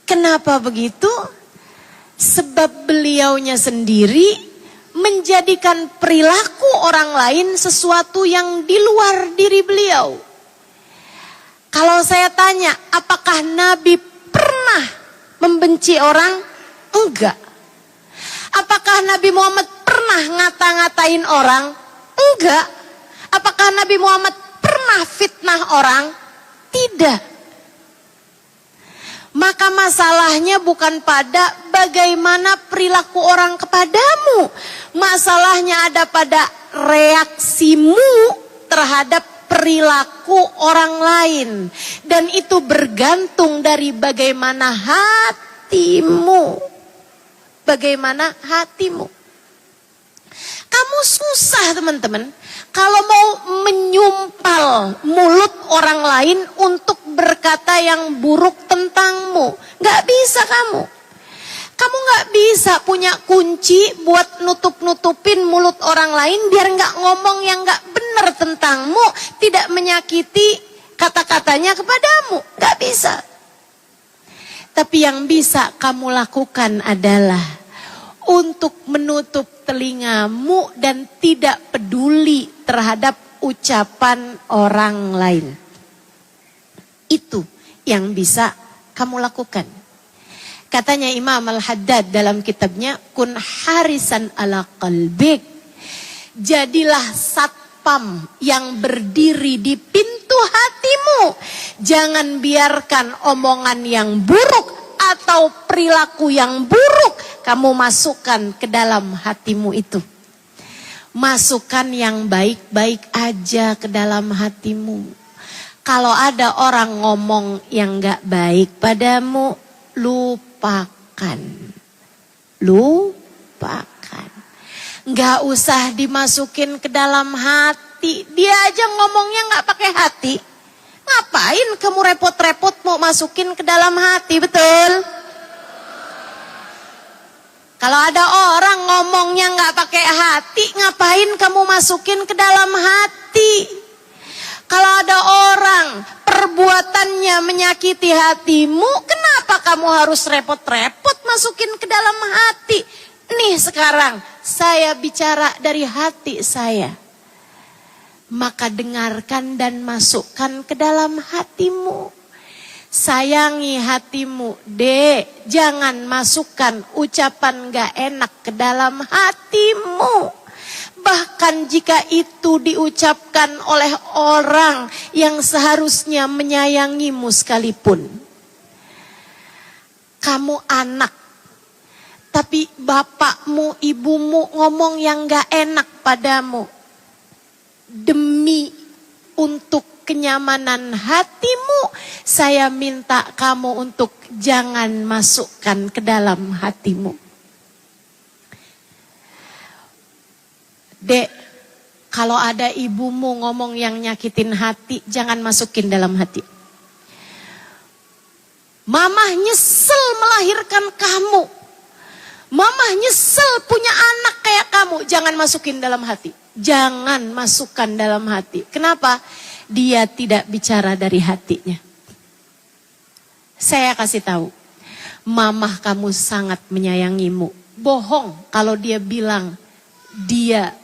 Kenapa begitu? Sebab beliaunya sendiri menjadikan perilaku orang lain sesuatu yang di luar diri beliau. Kalau saya tanya, apakah Nabi pernah membenci orang? Enggak. Apakah Nabi Muhammad pernah ngata-ngatain orang? Enggak. Apakah Nabi Muhammad pernah fitnah orang? Tidak. Maka masalahnya bukan pada bagaimana perilaku orang kepadamu. Masalahnya ada pada reaksimu terhadap perilaku orang lain. Dan itu bergantung dari bagaimana hatimu. Bagaimana hatimu. Kamu susah teman-teman. Kalau mau menyumpal mulut orang lain untuk berkata yang buruk tentangmu. Gak bisa kamu. Kamu gak bisa punya kunci buat nutup-nutupin mulut orang lain biar gak ngomong yang gak benar tentangmu. Tidak menyakiti kata-katanya kepadamu. Gak bisa. Tapi yang bisa kamu lakukan adalah untuk menutup telingamu dan tidak peduli terhadap ucapan orang lain. Itu yang bisa kamu lakukan. Katanya Imam Al-Haddad dalam kitabnya, kun harisan ala qalbik. Jadilah satpam yang berdiri di pintu hatimu. Jangan biarkan omongan yang buruk atau perilaku yang buruk kamu masukkan ke dalam hatimu itu. Masukkan yang baik-baik aja ke dalam hatimu. Kalau ada orang ngomong yang gak baik padamu, lupakan. Lupakan. Gak usah dimasukin ke dalam hati. Dia aja ngomongnya gak pakai hati. Ngapain kamu repot-repot mau masukin ke dalam hati, betul? Kalau ada orang ngomongnya gak pakai hati, ngapain kamu masukin ke dalam hati? Kalau ada orang perbuatannya menyakiti hatimu, kenapa kamu harus repot-repot masukin ke dalam hati? Nih sekarang saya bicara dari hati saya. Maka dengarkan dan masukkan ke dalam hatimu. Sayangi hatimu, Dek. Jangan masukkan ucapan gak enak ke dalam hatimu. Bahkan jika itu diucapkan oleh orang yang seharusnya menyayangimu sekalipun. Kamu anak, tapi bapakmu, ibumu ngomong yang gak enak padamu. Demi untuk kenyamanan hatimu, saya minta kamu untuk jangan masukkan ke dalam hatimu. Dek, kalau ada ibumu ngomong yang nyakitin hati, jangan masukin dalam hati. Mamah nyesel melahirkan kamu. Mamah nyesel punya anak kayak kamu. Jangan masukin dalam hati. Jangan masukkan dalam hati. Kenapa? Dia tidak bicara dari hatinya. Saya kasih tahu. Mamah kamu sangat menyayangimu. Bohong kalau dia bilang dia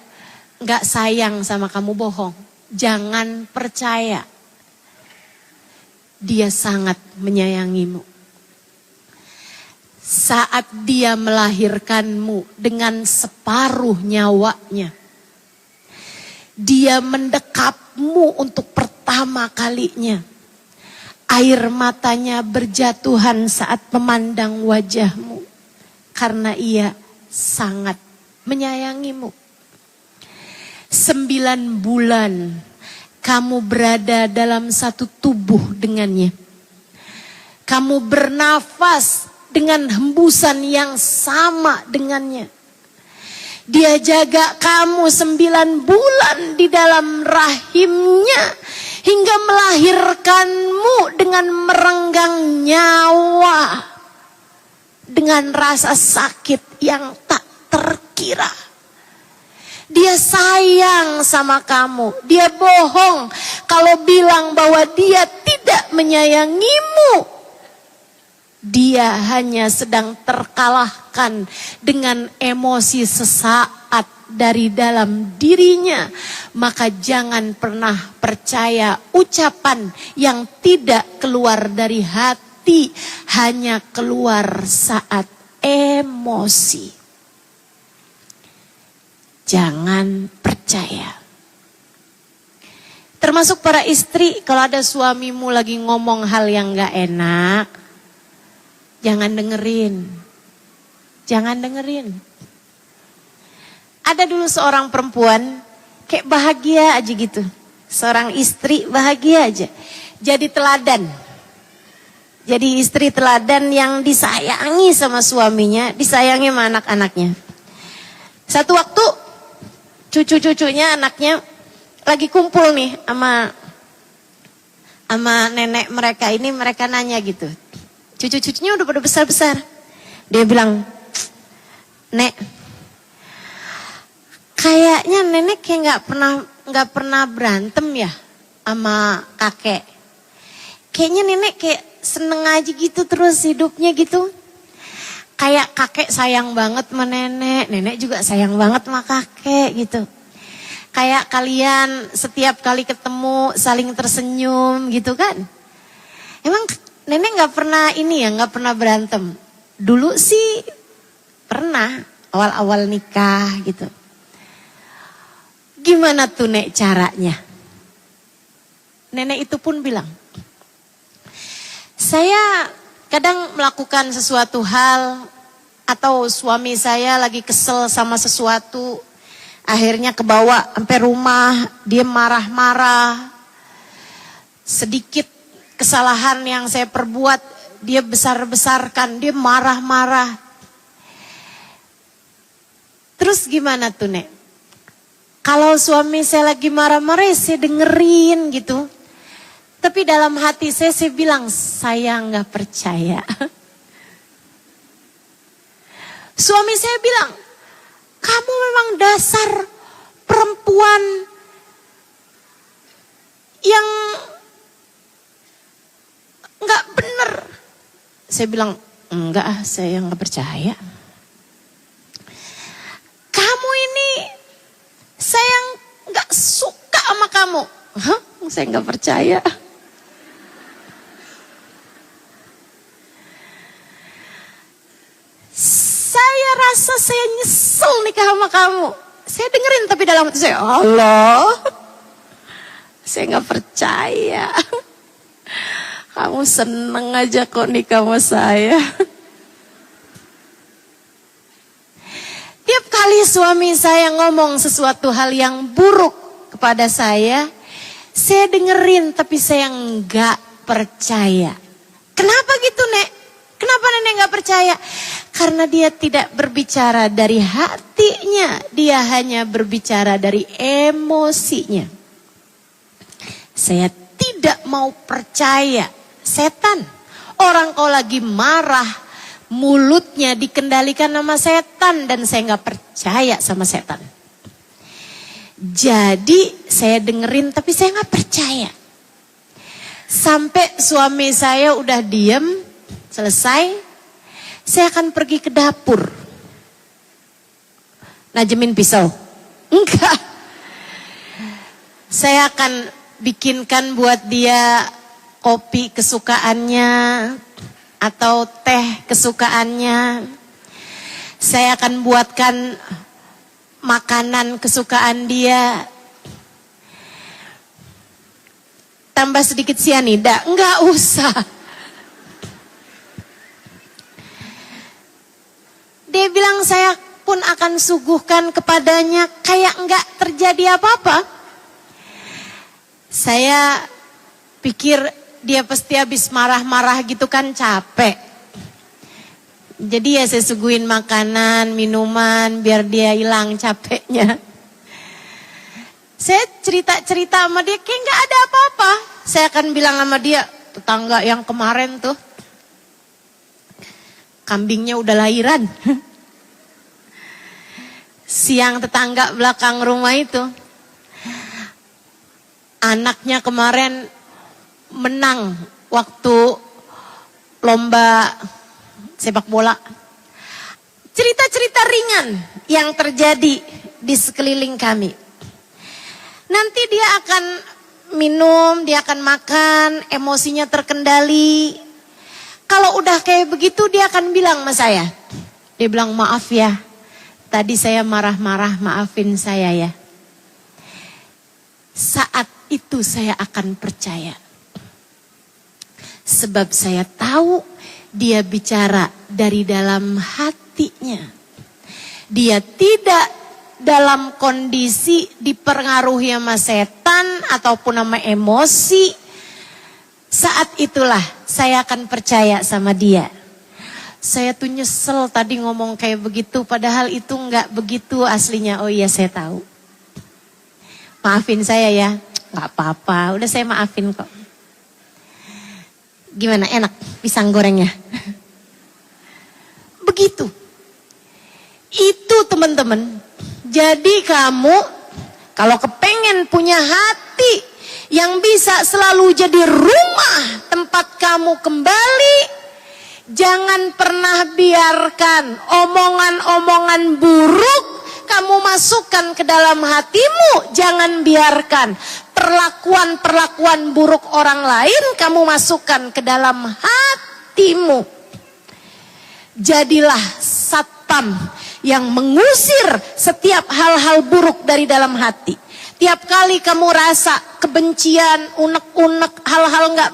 gak sayang sama kamu, bohong. Jangan percaya. Dia sangat menyayangimu. Saat dia melahirkanmu dengan separuh nyawanya, dia mendekapmu untuk pertama kalinya. Air matanya berjatuhan saat memandang wajahmu, karena ia sangat menyayangimu. 9 bulan kamu berada dalam satu tubuh dengannya. Kamu bernafas dengan hembusan yang sama dengannya. Dia jaga kamu 9 bulan di dalam rahimnya, hingga melahirkanmu dengan merenggang nyawa, dengan rasa sakit yang tak terkira. Dia sayang sama kamu. Dia bohong kalau bilang bahwa dia tidak menyayangimu. Dia hanya sedang terkalahkan dengan emosi sesaat dari dalam dirinya. Maka jangan pernah percaya ucapan yang tidak keluar dari hati, hanya keluar saat emosi. Jangan percaya. Termasuk para istri, kalau ada suamimu lagi ngomong hal yang gak enak, jangan dengerin. Jangan dengerin. Ada dulu seorang perempuan, kayak bahagia aja gitu. Seorang istri bahagia aja. Jadi teladan. Jadi istri teladan yang disayangi sama suaminya, disayangi sama anak-anaknya. Satu waktu cucu-cucunya, anaknya lagi kumpul nih sama nenek mereka ini, mereka nanya gitu. Cucu-cucunya udah pada besar-besar. Dia bilang, "Nek, kayaknya nenek kayak nggak pernah berantem ya sama kakek. Kayaknya nenek kayak seneng aja gitu terus hidupnya gitu. Kayak kakek sayang banget sama nenek, nenek juga sayang banget sama kakek gitu. Kayak kalian setiap kali ketemu saling tersenyum gitu kan. Emang nenek gak pernah ini ya, gak pernah berantem? Dulu sih pernah, awal-awal nikah gitu. Gimana tuh Nek caranya?" Nenek itu pun bilang, "Saya kadang melakukan sesuatu hal, atau suami saya lagi kesel sama sesuatu, akhirnya kebawa sampai rumah, dia marah-marah. Sedikit kesalahan yang saya perbuat, dia besar-besarkan, dia marah-marah. Terus gimana tuh Nek? Kalau suami saya lagi marah-marah, saya dengerin gitu. Tapi dalam hati saya bilang, saya nggak percaya." Suami saya bilang, "Kamu memang dasar perempuan yang nggak bener." Saya bilang, "Enggak, saya nggak percaya. Kamu ini, saya nggak suka sama kamu." "Hah? Saya nggak percaya." "Saya rasa saya nyesel nikah sama kamu." Saya dengerin tapi dalam hati saya, Allah, saya nggak percaya. Kamu seneng aja kok nikah sama saya. Tiap kali suami saya ngomong sesuatu hal yang buruk kepada saya Saya dengerin tapi saya nggak percaya. Kenapa gitu, Nek? Kenapa Nenek nggak percaya? Karena dia tidak berbicara dari hatinya, dia hanya berbicara dari emosinya. Saya tidak mau percaya setan. Orang kau lagi marah, mulutnya dikendalikan sama setan, dan saya nggak percaya sama setan. Jadi saya dengerin tapi saya nggak percaya. Sampai suami saya udah diem, selesai, saya akan pergi ke dapur. Najemin pisau? Enggak. Saya akan bikinkan buat dia kopi kesukaannya atau teh kesukaannya. Saya akan buatkan makanan kesukaan dia. Tambah sedikit sianida, enggak usah. Dia bilang saya pun akan suguhkan kepadanya kayak enggak terjadi apa-apa. Saya pikir dia pasti habis marah-marah gitu kan, capek. Jadi ya saya suguhin makanan, minuman biar dia hilang capeknya. Saya cerita-cerita sama dia kayak gak ada apa-apa. Saya akan bilang sama dia, tetangga yang kemarin tuh kambingnya udah lahiran. Siang tetangga belakang rumah itu, anaknya kemarin menang waktu lomba sepak bola. Cerita-cerita ringan yang terjadi di sekeliling kami. Nanti dia akan minum, dia akan makan, emosinya terkendali. Kalau udah kayak begitu dia akan bilang sama saya. Dia bilang, maaf ya, tadi saya marah-marah, maafin saya ya. Saat itu saya akan percaya. Sebab saya tahu dia bicara dari dalam hatinya. Dia tidak dalam kondisi dipengaruhi sama setan ataupun sama emosi. Saat itulah saya akan percaya sama dia. Saya tuh nyesel tadi ngomong kayak begitu, padahal itu nggak begitu aslinya. Oh iya, saya tahu. Maafin saya ya. Nggak apa-apa, udah saya maafin kok. Gimana, enak pisang gorengnya? Begitu. Itu teman-teman. Jadi kamu kalau kepengen punya hati yang bisa selalu jadi rumah tempat kamu kembali, jangan pernah biarkan omongan-omongan buruk kamu masukkan ke dalam hatimu. Jangan biarkan perlakuan-perlakuan buruk orang lain kamu masukkan ke dalam hatimu. Jadilah satpam yang mengusir setiap hal-hal buruk dari dalam hati. Tiap kali kamu rasa kebencian, unek-unek, hal-hal nggak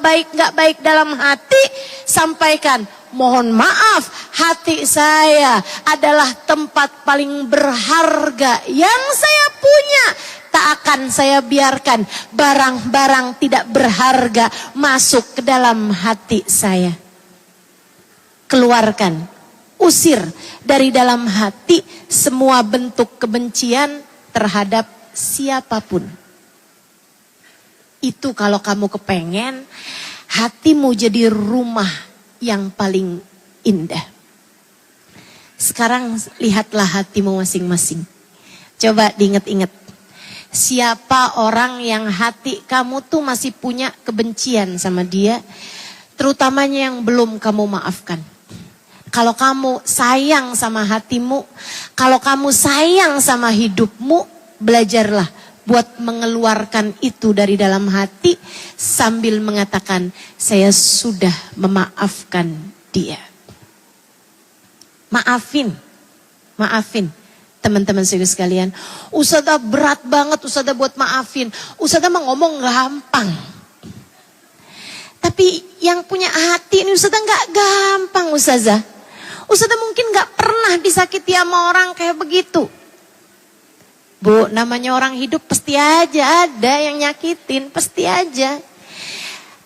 baik dalam hati, sampaikan, mohon maaf, hati saya adalah tempat paling berharga yang saya punya. Tak akan saya biarkan barang-barang tidak berharga masuk ke dalam hati saya. Keluarkan, usir dari dalam hati semua bentuk kebencian terhadap siapapun. Itu kalau kamu kepengen hatimu jadi rumah yang paling indah. Sekarang lihatlah hatimu masing-masing. Coba diingat-ingat. Siapa orang yang hati kamu tuh masih punya kebencian sama dia, terutamanya yang belum kamu maafkan. Kalau kamu sayang sama hatimu, kalau kamu sayang sama hidupmu, belajarlah buat mengeluarkan itu dari dalam hati sambil mengatakan, saya sudah memaafkan dia. Maafin teman-teman saudara sekalian. Ustadzah berat banget ustadzah buat maafin. Ustadzah mah ngomong gampang. Tapi yang punya hati ini ustadzah gak gampang ustadzah. Ustadzah mungkin gak pernah disakiti sama orang kayak begitu. Bu, namanya orang hidup pasti aja ada yang nyakitin, pasti aja.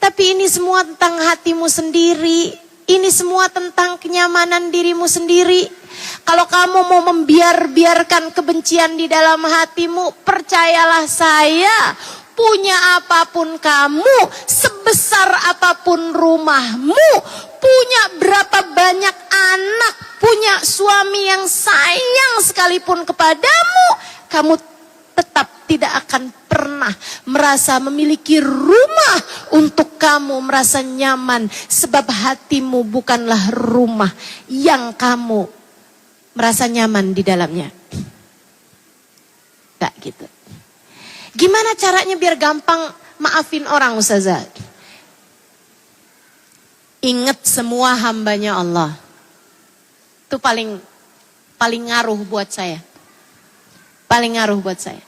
Tapi ini semua tentang hatimu sendiri. Ini semua tentang kenyamanan dirimu sendiri. Kalau kamu mau membiarkan kebencian di dalam hatimu, percayalah saya, punya apapun kamu, sebesar apapun rumahmu, punya berapa banyak anak, punya suami yang sayang sekalipun kepadamu, kamu tetap tidak akan pernah merasa memiliki rumah untuk kamu merasa nyaman. Sebab hatimu bukanlah rumah yang kamu merasa nyaman di dalamnya. Gak gitu. Gimana caranya biar gampang maafin orang, Ustazah? Ingat semua hambanya Allah. Itu paling ngaruh buat saya. Paling ngaruh buat saya.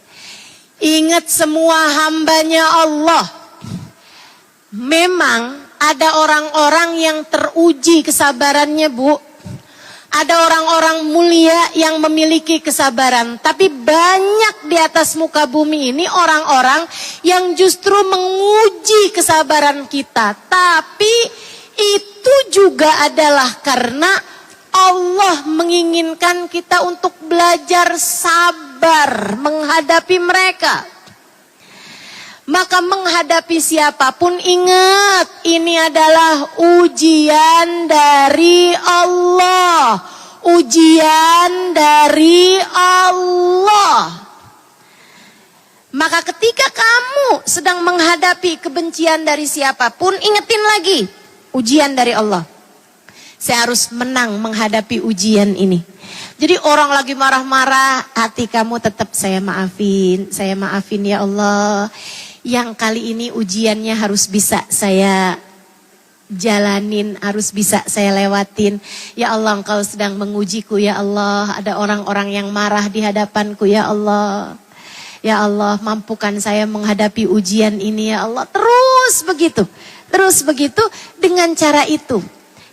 Ingat semua hambanya Allah. Memang ada orang-orang yang teruji kesabarannya, Bu. Ada orang-orang mulia yang memiliki kesabaran. Tapi banyak di atas muka bumi ini orang-orang yang justru menguji kesabaran kita. Tapi itu juga adalah karena Allah menginginkan kita untuk belajar sabar menghadapi mereka. Maka menghadapi siapapun ingat, ini adalah ujian dari Allah. Ujian dari Allah. Maka ketika kamu sedang menghadapi kebencian dari siapapun, ingetin lagi, ujian dari Allah. Saya harus menang menghadapi ujian ini. Jadi orang lagi marah-marah, hati kamu tetap saya maafin ya Allah. Yang kali ini ujiannya harus bisa saya jalanin, harus bisa saya lewatin. Ya Allah, Engkau sedang mengujiku ya Allah. Ada orang-orang yang marah di hadapanku ya Allah. Ya Allah, mampukan saya menghadapi ujian ini ya Allah. Terus begitu dengan cara itu.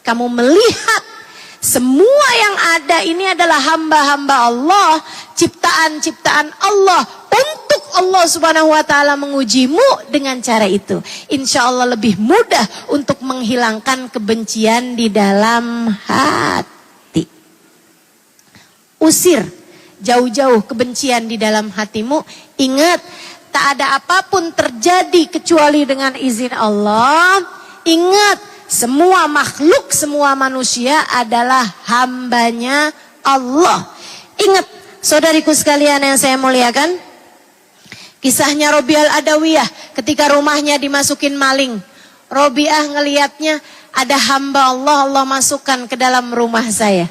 Kamu melihat semua yang ada ini adalah hamba-hamba Allah, ciptaan-ciptaan Allah. Untuk Allah Subhanahu wa ta'ala mengujimu dengan cara itu. Insya Allah lebih mudah untuk menghilangkan kebencian di dalam hati. Usir jauh-jauh kebencian di dalam hatimu. Ingat, tak ada apapun terjadi kecuali dengan izin Allah. Ingat, semua makhluk, semua manusia adalah hambanya Allah. Ingat, saudariku sekalian yang saya muliakan, kisahnya Robiah Al-Adawiyah ketika rumahnya dimasukin maling. Robiah ngelihatnya ada hamba Allah, Allah masukkan ke dalam rumah saya.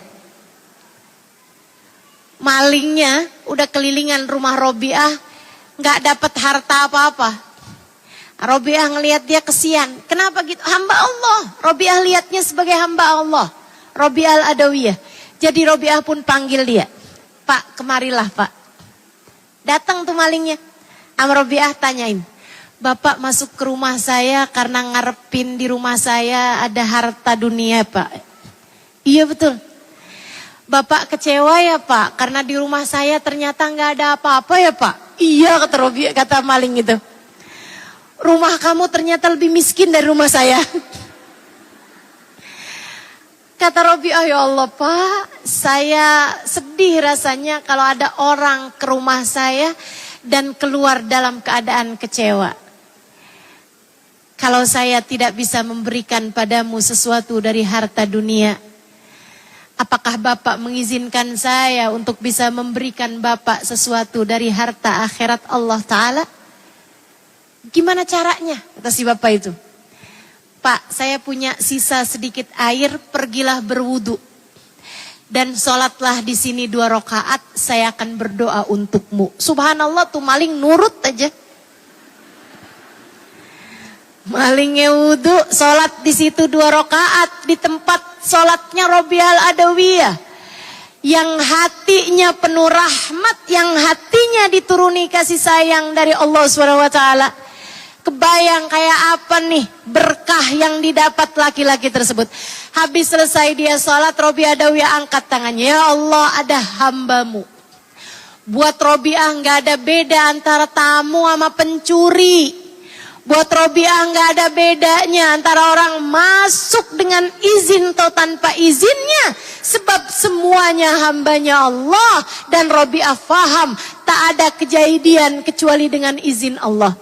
Malingnya udah kelilingan rumah Robiah, nggak dapat harta apa-apa. Robiah ngelihat dia kesian. Kenapa gitu? Hamba Allah. Robiah lihatnya sebagai hamba Allah. Robiah Al-Adawiyah. Jadi Robiah pun panggil dia. Pak, kemarilah Pak. Datang tuh malingnya. Robiah tanyain. Bapak masuk ke rumah saya karena ngarepin di rumah saya ada harta dunia Pak. Iya betul. Bapak kecewa ya Pak. Karena di rumah saya ternyata nggak ada apa-apa ya Pak. Iya kata Robiah, kata maling itu. Rumah kamu ternyata lebih miskin dari rumah saya. Kata Robiah, ya Allah Pak, saya sedih rasanya kalau ada orang ke rumah saya dan keluar dalam keadaan kecewa. Kalau saya tidak bisa memberikan padamu sesuatu dari harta dunia, apakah Bapak mengizinkan saya untuk bisa memberikan Bapak sesuatu dari harta akhirat Allah Ta'ala? Gimana caranya? Kata si bapak itu. Pak, saya punya sisa sedikit air, pergilah berwudu. Dan sholatlah di sini 2 rakaat, saya akan berdoa untukmu. Subhanallah tuh maling nurut aja. Malingnya wudu, sholat di situ 2 rakaat di tempat sholatnya Robiah Al-Adawiyah. Yang hatinya penuh rahmat, yang hatinya dituruni kasih sayang dari Allah SWT. Kebayang kayak apa nih berkah yang didapat laki-laki tersebut. Habis selesai dia sholat, Robiah Adawiyah angkat tangannya. Ya Allah, ada hambamu. Buat Robiah nggak ada beda antara tamu sama pencuri. Buat Robiah nggak ada bedanya antara orang masuk dengan izin atau tanpa izinnya. Sebab semuanya hambanya Allah. Dan Robiah faham tak ada kejadian kecuali dengan izin Allah.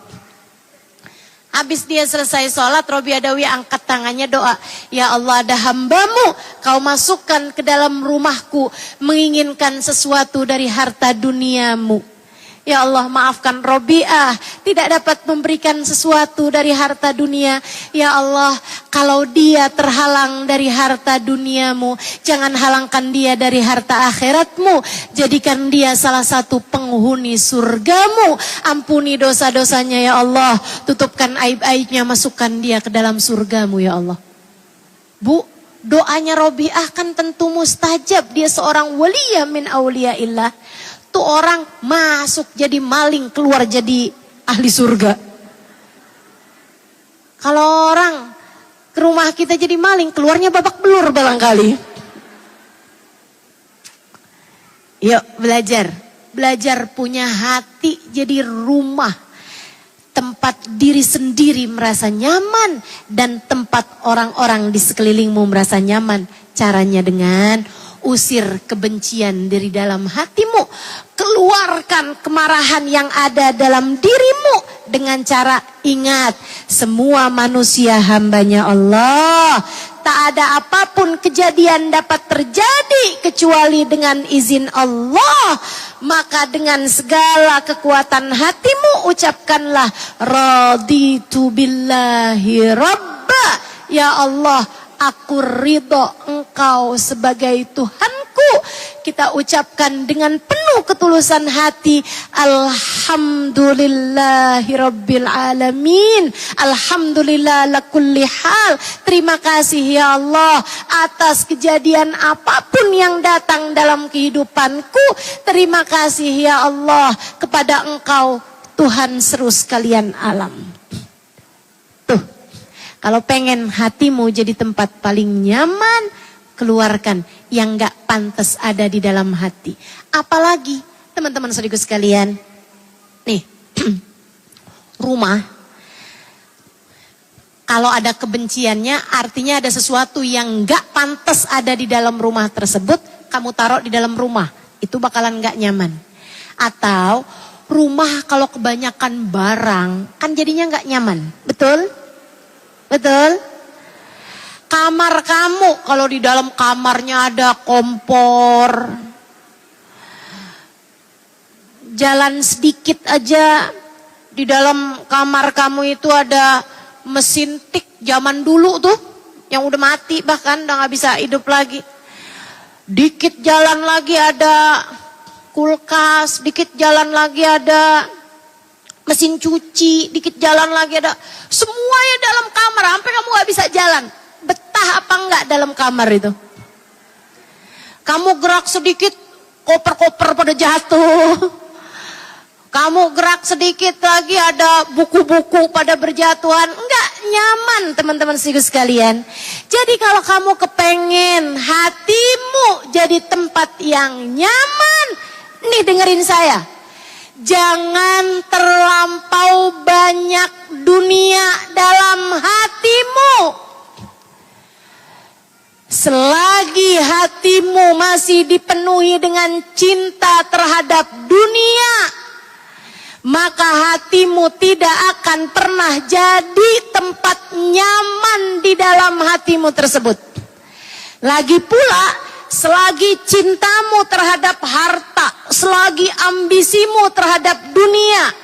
Habis dia selesai sholat, Robiah Adawi angkat tangannya doa. Ya Allah, ada hambamu, kau masukkan ke dalam rumahku menginginkan sesuatu dari harta duniamu. Ya Allah, maafkan Robiah, tidak dapat memberikan sesuatu dari harta dunia. Ya Allah, kalau dia terhalang dari harta duniamu, jangan halangkan dia dari harta akhiratmu. Jadikan dia salah satu penghuni surgamu. Ampuni dosa-dosanya ya Allah. Tutupkan aib-aibnya, masukkan dia ke dalam surgamu ya Allah. Bu, doanya Robiah kan tentu mustajab. Dia seorang waliyah min auliyaillah. Tuh orang masuk jadi maling, keluar jadi ahli surga. Kalau orang ke rumah kita jadi maling, keluarnya babak belur barangkali. Yuk belajar. Belajar punya hati jadi rumah. Tempat diri sendiri merasa nyaman. Dan tempat orang-orang di sekelilingmu merasa nyaman. Caranya dengan usir kebencian dari dalam hatimu. Keluarkan kemarahan yang ada dalam dirimu. Dengan cara ingat. Semua manusia hambanya Allah. Tak ada apapun kejadian dapat terjadi kecuali dengan izin Allah. Maka dengan segala kekuatan hatimu ucapkanlah raditu billahi rabba. Ya Allah, aku ridho Engkau sebagai Tuhanku. Kita ucapkan dengan penuh ketulusan hati. Alhamdulillahi rabbil alamin. Alhamdulillah lakulli hal. Terima kasih ya Allah atas kejadian apapun yang datang dalam kehidupanku. Terima kasih ya Allah kepada Engkau Tuhan seru sekalian alam. Tuh, kalau pengen hatimu jadi tempat paling nyaman, keluarkan yang gak pantas ada di dalam hati. Apalagi teman-teman saudaraku sekalian, nih rumah, kalau ada kebenciannya artinya ada sesuatu yang gak pantas ada di dalam rumah tersebut, kamu taruh di dalam rumah, itu bakalan gak nyaman. Atau rumah kalau kebanyakan barang, kan jadinya gak nyaman, betul? Betul? Kamar kamu, kalau di dalam kamarnya ada kompor, jalan sedikit aja, di dalam kamar kamu itu ada mesin tik zaman dulu tuh, yang udah mati bahkan, udah gak bisa hidup lagi. Dikit jalan lagi ada kulkas, dikit jalan lagi ada mesin cuci, dikit jalan lagi ada, semuanya dalam kamar, sampai kamu gak bisa jalan. Betah apa enggak dalam kamar itu? Kamu gerak sedikit, koper-koper pada jatuh. Kamu gerak sedikit lagi ada buku-buku pada berjatuhan. Enggak nyaman teman-teman sekalian. Jadi kalau kamu kepengen hatimu jadi tempat yang nyaman, nih dengerin saya. Jangan terlampau banyak dunia dalam hatimu. Selagi hatimu masih dipenuhi dengan cinta terhadap dunia, maka hatimu tidak akan pernah jadi tempat nyaman di dalam hatimu tersebut. Lagi pula, selagi cintamu terhadap harta, selagi ambisimu terhadap dunia,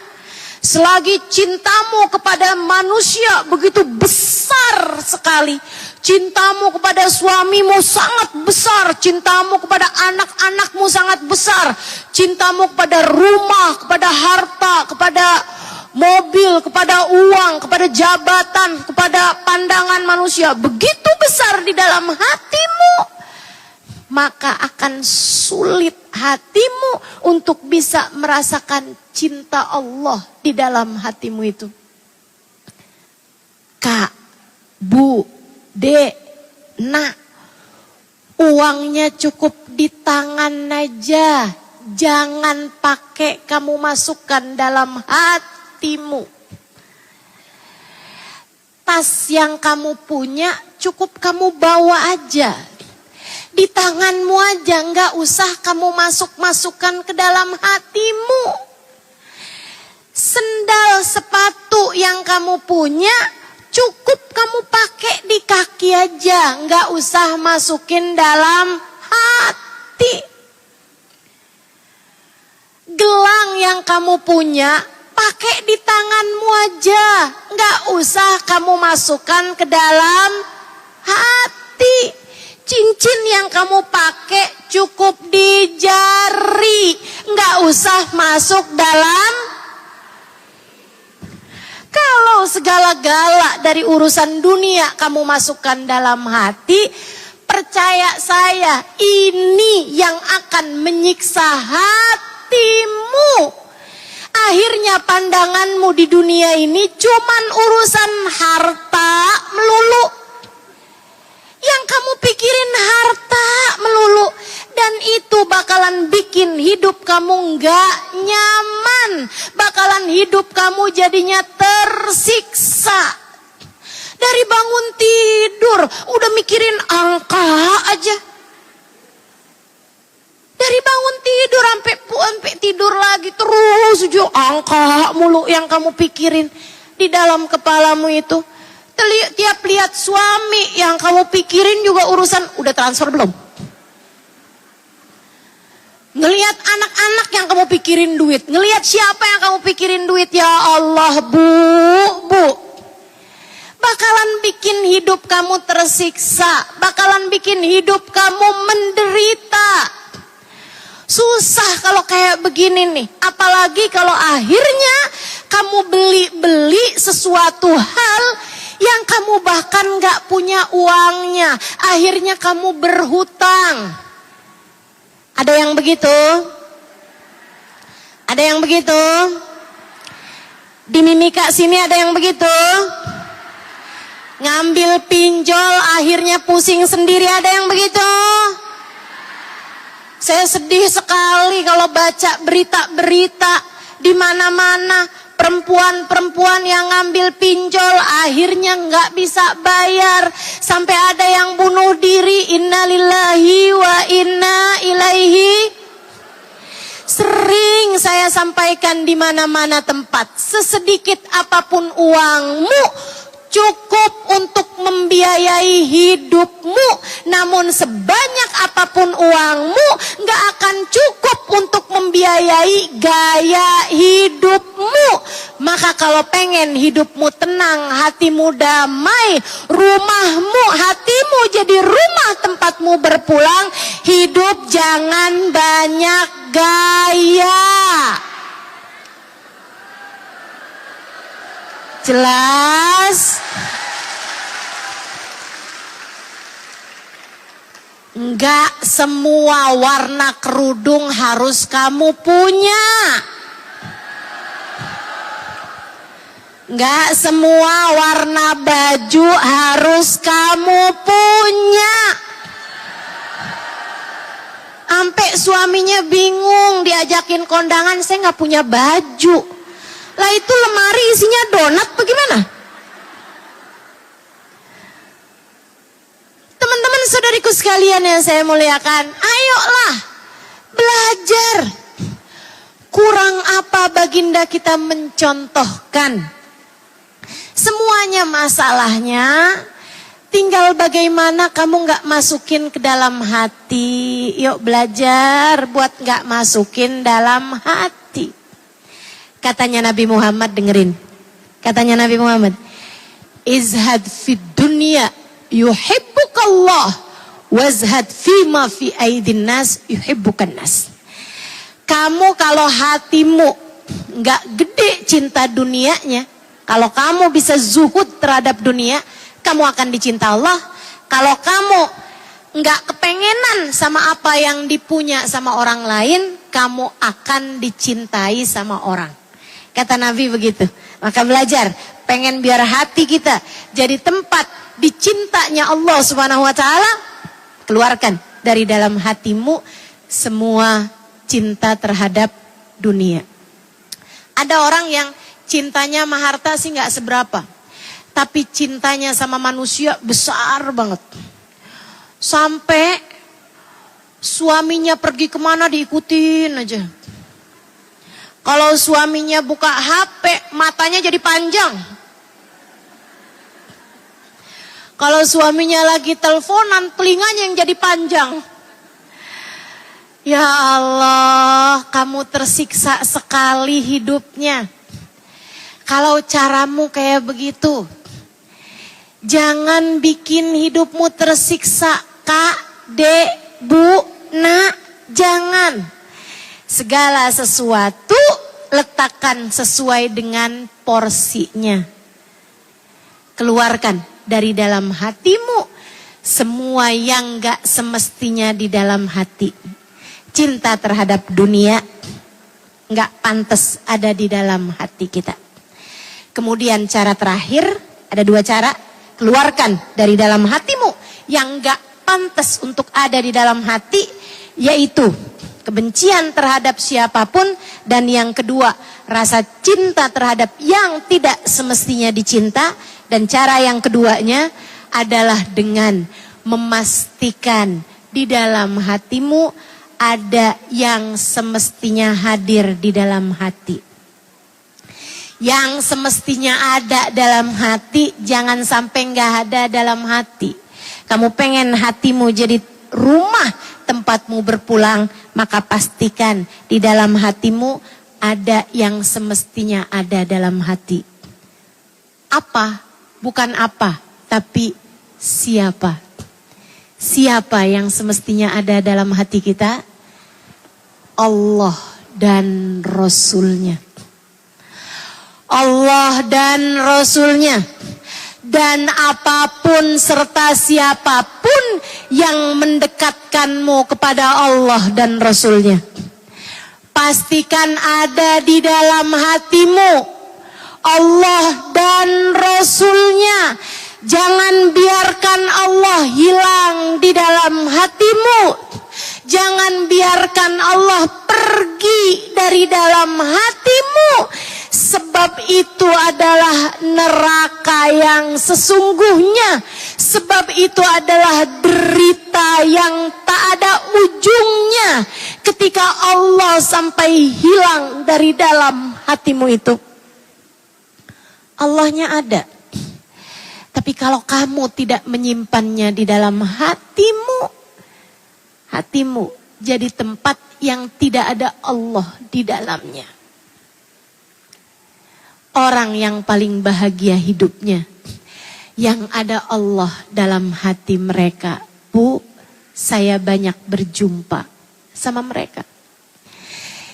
selagi cintamu kepada manusia begitu besar sekali, cintamu kepada suamimu sangat besar, cintamu kepada anak-anakmu sangat besar, cintamu kepada rumah, kepada harta, kepada mobil, kepada uang, kepada jabatan, kepada pandangan manusia begitu besar di dalam hatimu, maka akan sulit hatimu untuk bisa merasakan cinta Allah di dalam hatimu itu. Kak, Bu, Dek, Nak, uangnya cukup di tangan aja, jangan pakai kamu masukkan dalam hatimu. Tas yang kamu punya cukup kamu bawa aja. Di tanganmu aja, nggak usah kamu masukkan ke dalam hatimu. Sendal sepatu yang kamu punya cukup kamu pakai di kaki aja, nggak usah masukin dalam hati. Gelang yang kamu punya pakai di tanganmu aja, nggak usah kamu masukkan ke dalam hati. Cincin yang kamu pakai cukup di jari, nggak usah masuk dalam. Kalau segala-gala dari urusan dunia kamu masukkan dalam hati, percaya saya, ini yang akan menyiksa hatimu. Akhirnya pandanganmu di dunia ini cuman urusan harta melulu. Yang kamu pikirin harta melulu. Dan itu bakalan bikin hidup kamu gak nyaman. Bakalan hidup kamu jadinya tersiksa. Dari bangun tidur udah mikirin angka aja. Dari bangun tidur sampai tidur lagi terus aja angka mulu yang kamu pikirin di dalam kepalamu itu. Tiap lihat suami yang kamu pikirin juga urusan udah transfer belum? Ngelihat anak-anak yang kamu pikirin duit. Ngelihat siapa yang kamu pikirin duit. Ya Allah, Bu. Bakalan bikin hidup kamu tersiksa. Bakalan bikin hidup kamu menderita. Susah kalau kayak begini nih. Apalagi kalau akhirnya kamu beli sesuatu hal yang kamu bahkan gak punya uangnya. Akhirnya kamu berhutang. Ada yang begitu? Ada yang begitu? Di Mimika sini ada yang begitu? Ngambil pinjol akhirnya pusing sendiri, ada yang begitu? Saya sedih sekali kalau baca berita-berita di mana-mana. Perempuan-perempuan yang ngambil pinjol akhirnya nggak bisa bayar. Sampai ada yang bunuh diri. Innalillahi wa inna ilaihi. Sering saya sampaikan di mana-mana tempat. Sesedikit apapun uangmu cukup untuk membiayai hidupmu. Namun sebanyak apapun uangmu gak akan cukup untuk membiayai gaya hidupmu. Maka kalau pengen hidupmu tenang, hatimu damai, rumahmu, hatimu jadi rumah tempatmu berpulang, hidup jangan banyak gaya. Jelas? Enggak semua warna kerudung harus kamu punya. Enggak semua warna baju harus kamu punya. Sampai suaminya bingung diajakin kondangan, saya nggak punya baju. Lah itu lemari isinya donat bagaimana? Teman-teman saudariku sekalian yang saya muliakan, ayolah belajar. Kurang apa baginda kita mencontohkan? Semuanya masalahnya tinggal bagaimana kamu gak masukin ke dalam hati. Yuk belajar buat gak masukin dalam hati. Katanya Nabi Muhammad, dengerin. Katanya Nabi Muhammad, izhad fid dunya yuhibbukallah, wazhad fima fi aidin nas yuhibbukan nas. Kamu kalau hatimu nggak gede cinta dunianya, kalau kamu bisa zuhud terhadap dunia, kamu akan dicinta Allah. Kalau kamu nggak kepengenan sama apa yang dipunya sama orang lain, kamu akan dicintai sama orang. Kata Nabi begitu. Maka belajar, pengen biar hati kita jadi tempat dicintanya Allah Subhanahu wa taala, keluarkan dari dalam hatimu semua cinta terhadap dunia. Ada orang yang cintanya sama harta sih gak seberapa, tapi cintanya sama manusia besar banget. Sampai suaminya pergi kemana diikutin aja. Kalau suaminya buka HP, matanya jadi panjang. Kalau suaminya lagi teleponan, telinganya yang jadi panjang. Ya Allah, kamu tersiksa sekali hidupnya. Kalau caramu kayak begitu, jangan bikin hidupmu tersiksa, Kak, Dek, Bu, Nak, jangan. Segala sesuatu letakkan sesuai dengan porsinya. Keluarkan dari dalam hatimu semua yang gak semestinya di dalam hati. Cinta terhadap dunia gak pantas ada di dalam hati kita. Kemudian cara terakhir, ada 2 cara. Keluarkan dari dalam hatimu yang gak pantas untuk ada di dalam hati, yaitu kebencian terhadap siapapun, dan yang kedua, rasa cinta terhadap yang tidak semestinya dicinta. Dan cara yang keduanya adalah dengan memastikan di dalam hatimu ada yang semestinya hadir di dalam hati. Yang semestinya ada dalam hati, jangan sampai gak ada dalam hati. Kamu pengen hatimu jadi rumah tempatmu berpulang, maka pastikan di dalam hatimu ada yang semestinya ada dalam hati. Apa? Bukan apa, tapi siapa? Siapa yang semestinya ada dalam hati kita? Allah dan Rasulnya. Allah dan Rasulnya. Dan apapun serta siapapun yang mendekatkanmu kepada Allah dan Rasulnya. Pastikan ada di dalam hatimu Allah dan Rasulnya. Jangan biarkan Allah hilang di dalam hatimu. Jangan biarkan Allah pergi dari dalam hatimu. Sebab itu adalah neraka yang sesungguhnya. Sebab itu adalah derita yang tak ada ujungnya. Ketika Allah sampai hilang dari dalam hatimu itu. Allahnya ada. Tapi kalau kamu tidak menyimpannya di dalam hatimu, hatimu jadi tempat yang tidak ada Allah di dalamnya. Orang yang paling bahagia hidupnya, yang ada Allah dalam hati mereka. Bu, saya banyak berjumpa sama mereka.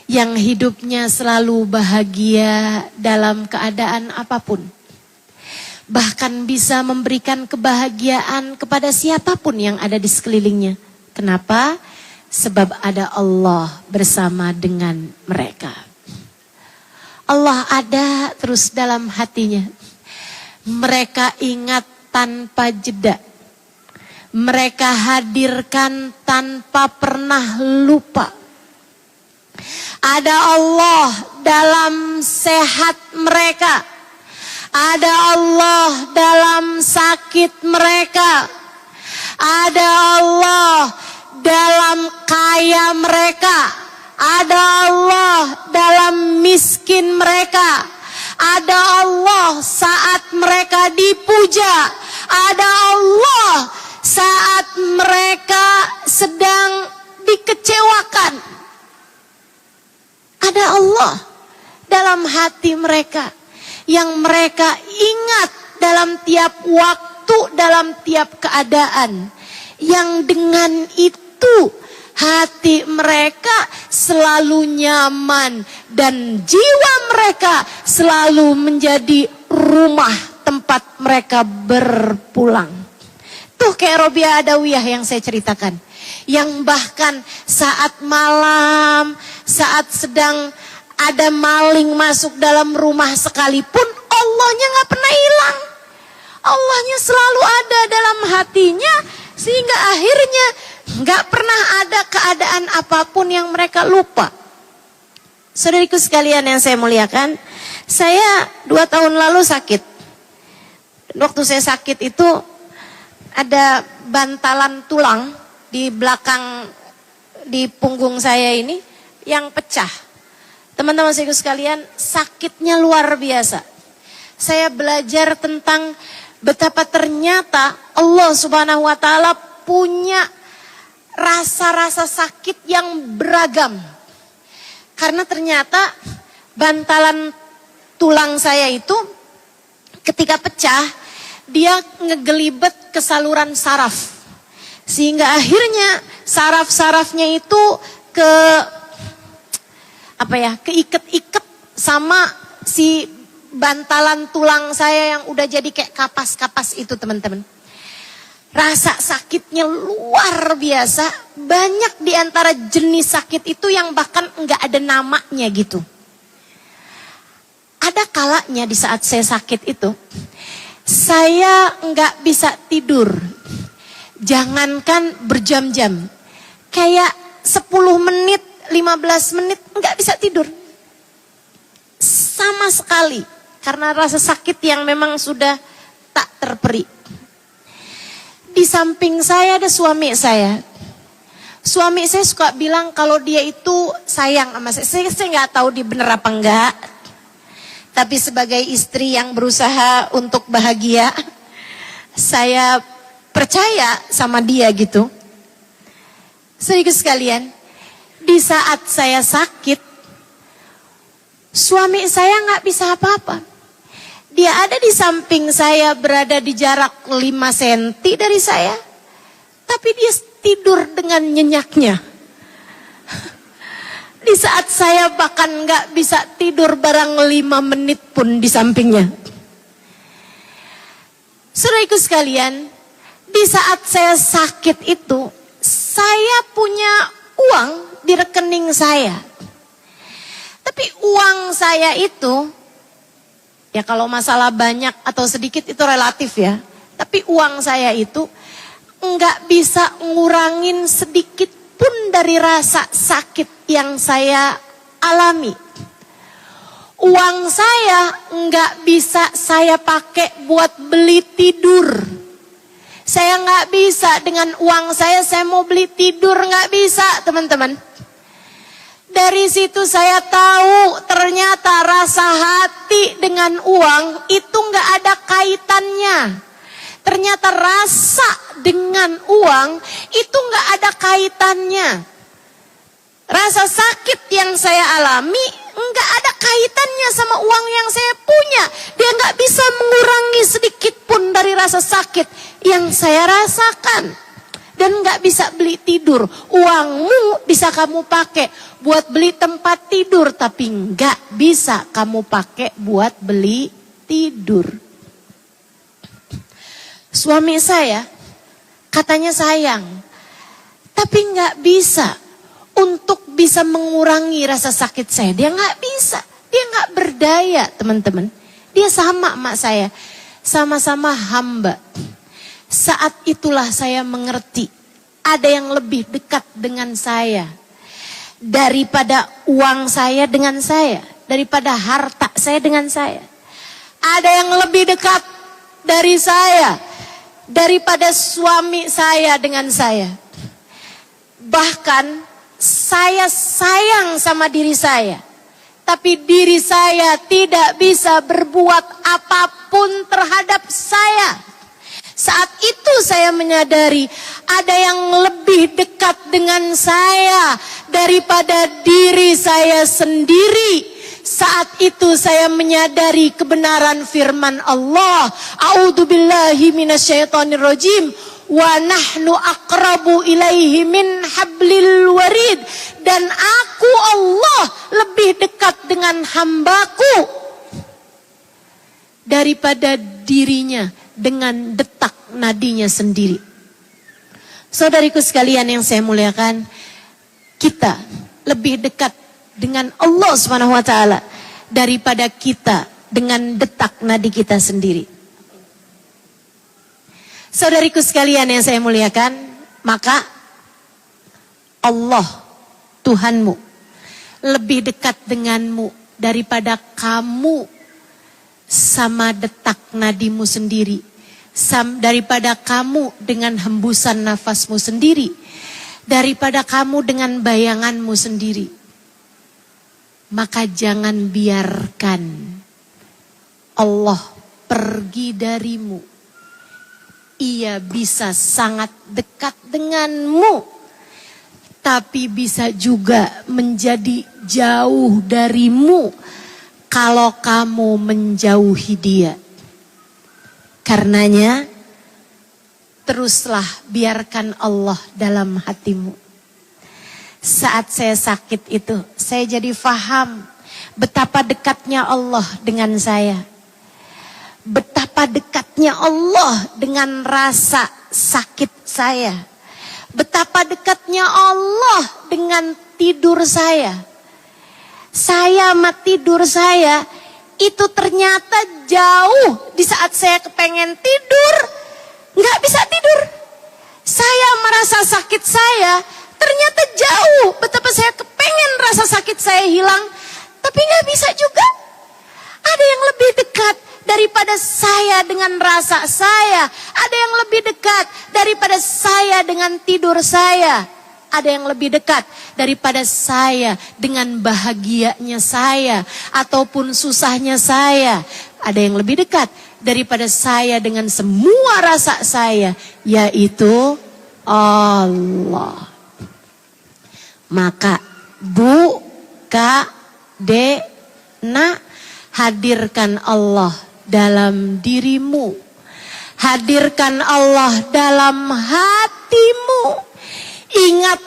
Yang hidupnya selalu bahagia dalam keadaan apapun. Bahkan bisa memberikan kebahagiaan kepada siapapun yang ada di sekelilingnya. Kenapa? Sebab ada Allah bersama dengan mereka. Allah ada terus dalam hatinya. Mereka ingat tanpa jeda. Mereka hadirkan tanpa pernah lupa. Ada Allah dalam sehat mereka. Ada Allah dalam sakit mereka. Ada Allah dalam kaya mereka. Ada Allah dalam miskin mereka. Ada Allah saat mereka dipuja. Ada Allah saat mereka sedang dikecewakan. Ada Allah dalam hati mereka. Yang mereka ingat dalam tiap waktu, dalam tiap keadaan. Yang dengan itu hati mereka selalu nyaman. Dan jiwa mereka selalu menjadi rumah tempat mereka berpulang. Tuh kayak Robiah Adawiyah yang saya ceritakan. Yang bahkan saat malam, saat sedang ada maling masuk dalam rumah sekalipun, Allahnya gak pernah hilang. Allahnya selalu ada dalam hatinya. Sehingga akhirnya Nggak pernah ada keadaan apapun yang mereka lupa. Saudariku sekalian yang saya muliakan, saya 2 tahun lalu sakit. Waktu saya sakit itu ada bantalan tulang di belakang, di punggung saya ini yang pecah. Teman-teman saya sekalian, sakitnya luar biasa. Saya belajar tentang betapa ternyata Allah Subhanahu wa taala punya rasa-rasa sakit yang beragam. Karena ternyata bantalan tulang saya itu ketika pecah, dia ngegelibet ke saluran saraf. Sehingga akhirnya saraf-sarafnya itu keiket-iket sama si bantalan tulang saya yang udah jadi kayak kapas-kapas itu, teman-teman. Rasa sakitnya luar biasa. Banyak di antara jenis sakit itu yang bahkan enggak ada namanya gitu. Ada kalanya di saat saya sakit itu, saya enggak bisa tidur. Jangankan berjam-jam. Kayak 10 menit, 15 menit enggak bisa tidur. Sama sekali. Karena rasa sakit yang memang sudah tak terperi. Di samping saya ada suami saya. Suami saya suka bilang kalau dia itu sayang sama saya. Saya nggak tahu dia bener apa enggak. Tapi sebagai istri yang berusaha untuk bahagia, saya percaya sama dia gitu. Saudara sekalian, di saat saya sakit, suami saya nggak bisa apa-apa. Dia ada di samping saya, berada di jarak 5 cm dari saya. Tapi dia tidur dengan nyenyaknya. Di saat saya bahkan gak bisa tidur barang 5 menit pun di sampingnya. Saudaraku sekalian, di saat saya sakit itu, saya punya uang di rekening saya. Tapi uang saya itu, ya kalau masalah banyak atau sedikit itu relatif ya. Tapi uang saya itu enggak bisa ngurangin sedikit pun dari rasa sakit yang saya alami. Uang saya enggak bisa saya pakai buat beli tidur. Saya enggak bisa dengan uang saya mau beli tidur, enggak bisa, teman-teman. Dari situ saya tahu ternyata rasa hati dengan uang itu nggak ada kaitannya. Ternyata rasa dengan uang itu nggak ada kaitannya. Rasa sakit yang saya alami nggak ada kaitannya sama uang yang saya punya. Dia nggak bisa mengurangi sedikit pun dari rasa sakit yang saya rasakan. Dan gak bisa beli tidur. Uangmu bisa kamu pakai buat beli tempat tidur. Tapi gak bisa kamu pakai buat beli tidur. Suami saya katanya sayang. Tapi gak bisa untuk bisa mengurangi rasa sakit saya. Dia gak bisa. Dia gak berdaya, teman-teman. Dia sama emak saya. Sama-sama hamba. Saat itulah saya mengerti, ada yang lebih dekat dengan saya daripada uang saya dengan saya, daripada harta saya dengan saya. Ada yang lebih dekat dari saya daripada suami saya dengan saya. Bahkan saya sayang sama diri saya, tapi diri saya tidak bisa berbuat apapun terhadap saya. Saat itu saya menyadari ada yang lebih dekat dengan saya daripada diri saya sendiri. Saat itu saya menyadari kebenaran firman Allah. A'udzubillahi minasyaitonirrajim. Wa nahnu aqrabu ilaihi min hablil warid. Dan aku Allah lebih dekat dengan hambaku daripada dirinya dengan detak nadinya sendiri. Saudariku sekalian yang saya muliakan, kita lebih dekat dengan Allah Subhanahu wa taala daripada kita dengan detak nadi kita sendiri. Saudariku sekalian yang saya muliakan, maka Allah, Tuhanmu, lebih dekat denganmu daripada kamu sama detak nadimu sendiri, daripada kamu dengan hembusan nafasmu sendiri, daripada kamu dengan bayanganmu sendiri. Maka jangan biarkan Allah pergi darimu. Ia bisa sangat dekat denganmu, tapi bisa juga menjadi jauh darimu kalau kamu menjauhi dia. Karenanya, teruslah biarkan Allah dalam hatimu. Saat saya sakit itu, saya jadi faham betapa dekatnya Allah dengan saya. Betapa dekatnya Allah dengan rasa sakit saya. Betapa dekatnya Allah dengan tidur saya. Saya sama tidur saya itu ternyata jauh. Di saat saya kepengen tidur, nggak bisa tidur. Saya merasa sakit saya ternyata jauh. Betapa saya kepengen rasa sakit saya hilang, tapi nggak bisa juga. Ada yang lebih dekat daripada saya dengan rasa saya. Ada yang lebih dekat daripada saya dengan tidur saya. Ada yang lebih dekat daripada saya dengan bahagianya saya ataupun susahnya saya. Ada yang lebih dekat daripada saya dengan semua rasa saya, yaitu Allah. Maka Bu, Kak, Dek, Nak, hadirkan Allah dalam dirimu. Hadirkan Allah dalam hatimu. Ingat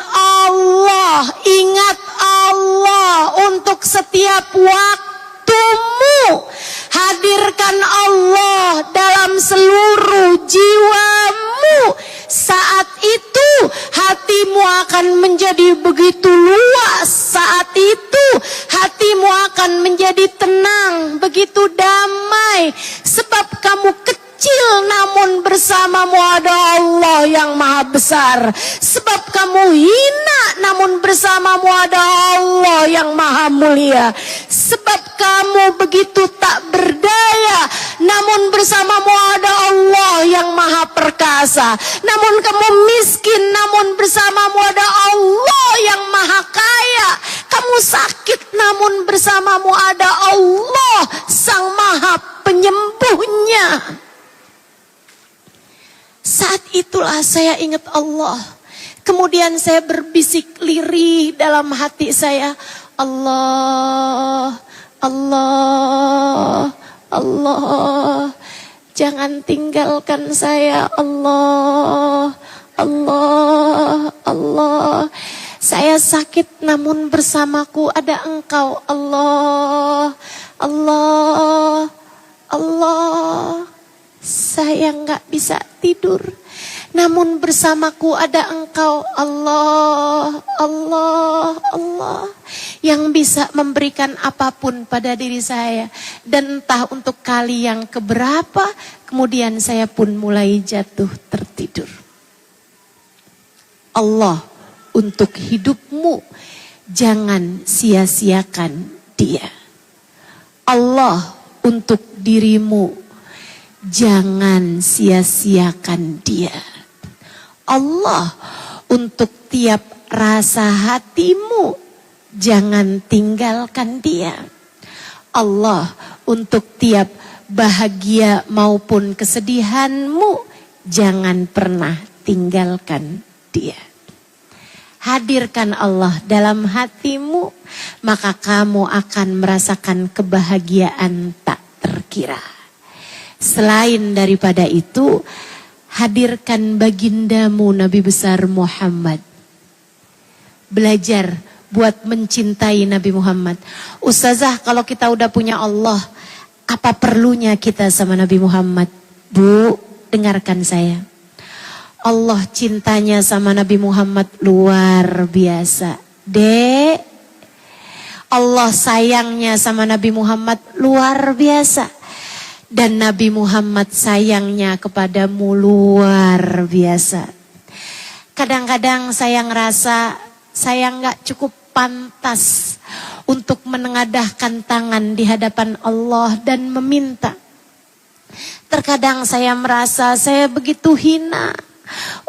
Allah untuk setiap waktumu. Hadirkan Allah dalam seluruh jiwamu. Saat itu hatimu akan menjadi begitu luas. Saat itu hatimu akan menjadi tenang, begitu damai. Sebab kamu kecil, namun bersamamu ada Allah yang maha besar. Sebab kamu hina, namun bersamamu ada Allah yang maha mulia. Sebab kamu begitu tak berdaya, namun bersamamu ada Allah yang maha perkasa. Namun kamu miskin, namun bersamamu ada Allah yang maha kaya. Kamu sakit, namun bersamamu ada Allah sang maha penyembuhnya. Saat itulah saya ingat Allah. Kemudian saya berbisik lirih dalam hati saya, Allah, Allah, Allah, jangan tinggalkan saya, Allah, Allah, Allah. Saya sakit namun bersamaku ada Engkau, Allah, Allah, Allah. Saya nggak bisa tidur, namun bersamaku ada Engkau, Allah, Allah, Allah, yang bisa memberikan apapun pada diri saya. Dan entah untuk kali yang keberapa, kemudian saya pun mulai jatuh tertidur. Allah untuk hidupmu, jangan sia-siakan Dia. Allah untuk dirimu, jangan sia-siakan Dia. Allah untuk tiap rasa hatimu, jangan tinggalkan Dia. Allah untuk tiap bahagia maupun kesedihanmu, jangan pernah tinggalkan Dia. Hadirkan Allah dalam hatimu, maka kamu akan merasakan kebahagiaan tak terkira. Selain daripada itu, hadirkan bagindamu Nabi besar Muhammad. Belajar buat mencintai Nabi Muhammad. Ustazah, kalau kita udah punya Allah, apa perlunya kita sama Nabi Muhammad? Bu, dengarkan saya. Allah cintanya sama Nabi Muhammad luar biasa. Dek, Allah sayangnya sama Nabi Muhammad luar biasa. Dan Nabi Muhammad sayangnya kepadamu luar biasa. Kadang-kadang saya ngerasa saya nggak cukup pantas untuk menengadahkan tangan di hadapan Allah dan meminta. Terkadang saya merasa saya begitu hina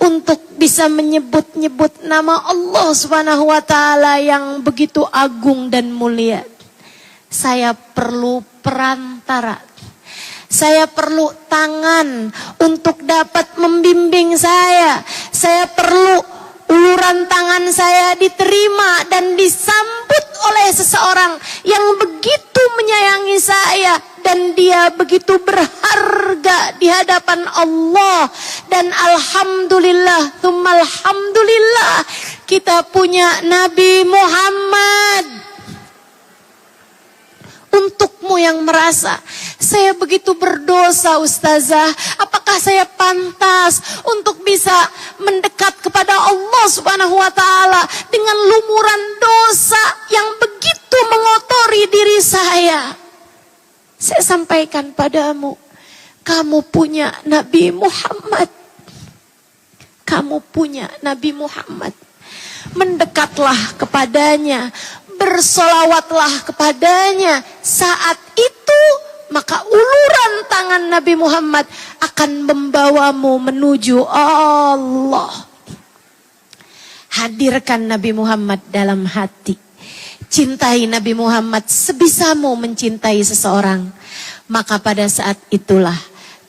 untuk bisa menyebut-nyebut nama Allah Subhanahu wa taala yang begitu agung dan mulia. Saya perlu perantara. Saya perlu tangan untuk dapat membimbing saya. Saya perlu uluran tangan saya diterima dan disambut oleh seseorang yang begitu menyayangi saya. Dan dia begitu berharga di hadapan Allah. Dan alhamdulillah, tsumma alhamdulillah, kita punya Nabi Muhammad. Untukmu yang merasa saya begitu berdosa ustazah, apakah saya pantas untuk bisa mendekat kepada Allah Subhanahu wa taala dengan lumuran dosa yang begitu mengotori diri saya? Saya sampaikan padamu, kamu punya Nabi Muhammad. Kamu punya Nabi Muhammad. Mendekatlah kepadanya, bersolawatlah kepadanya. Saat itu maka uluran tangan Nabi Muhammad akan membawamu menuju Allah. Hadirkan Nabi Muhammad dalam hati. Cintai Nabi Muhammad sebisamu mencintai seseorang. Maka pada saat itulah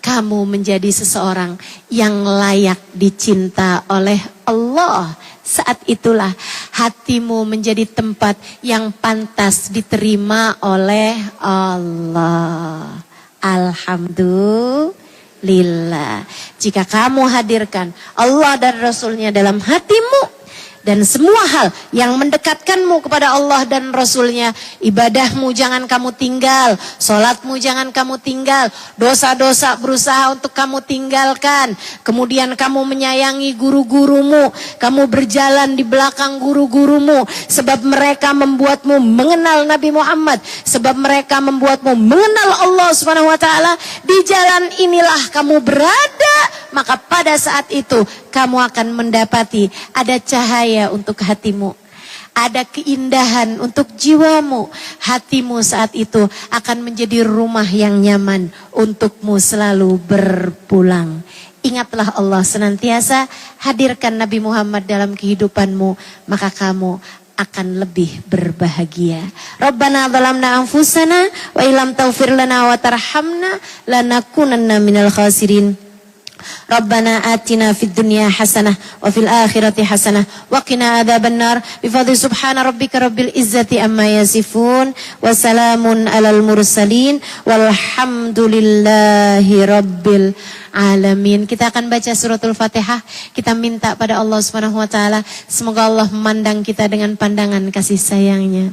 kamu menjadi seseorang yang layak dicinta oleh Allah. Saat itulah hatimu menjadi tempat yang pantas diterima oleh Allah. Alhamdulillah. Jika kamu hadirkan Allah dan Rasulnya dalam hatimu, dan semua hal yang mendekatkanmu kepada Allah dan Rasulnya, ibadahmu jangan kamu tinggal, sholatmu jangan kamu tinggal, dosa-dosa berusaha untuk kamu tinggalkan. Kemudian kamu menyayangi guru-gurumu, kamu berjalan di belakang guru-gurumu, sebab mereka membuatmu mengenal Nabi Muhammad, sebab mereka membuatmu mengenal Allah Subhanahu wa taala. Di jalan inilah kamu berada, maka pada saat itu kamu akan mendapati ada cahaya untuk hatimu. Ada keindahan untuk jiwamu. Hatimu saat itu akan menjadi rumah yang nyaman untukmu selalu berpulang. Ingatlah Allah senantiasa, hadirkan Nabi Muhammad dalam kehidupanmu, maka kamu akan lebih berbahagia. Rabbana zalamna anfusana wa illam taghfir lana wa tarhamna lanakunanna minal khasirin. Rabbana atina fid dunya hasanah wa fil akhirati hasanah wa qina adzabannar bi fadli subhana rabbika rabbil izzati amma yasifun wa salamun alal mursalin walhamdulillahi rabbil alamin. Kita akan baca suratul Fatihah. Kita minta pada Allah Subhanahu wa taala semoga Allah memandang kita dengan pandangan kasih sayangnya.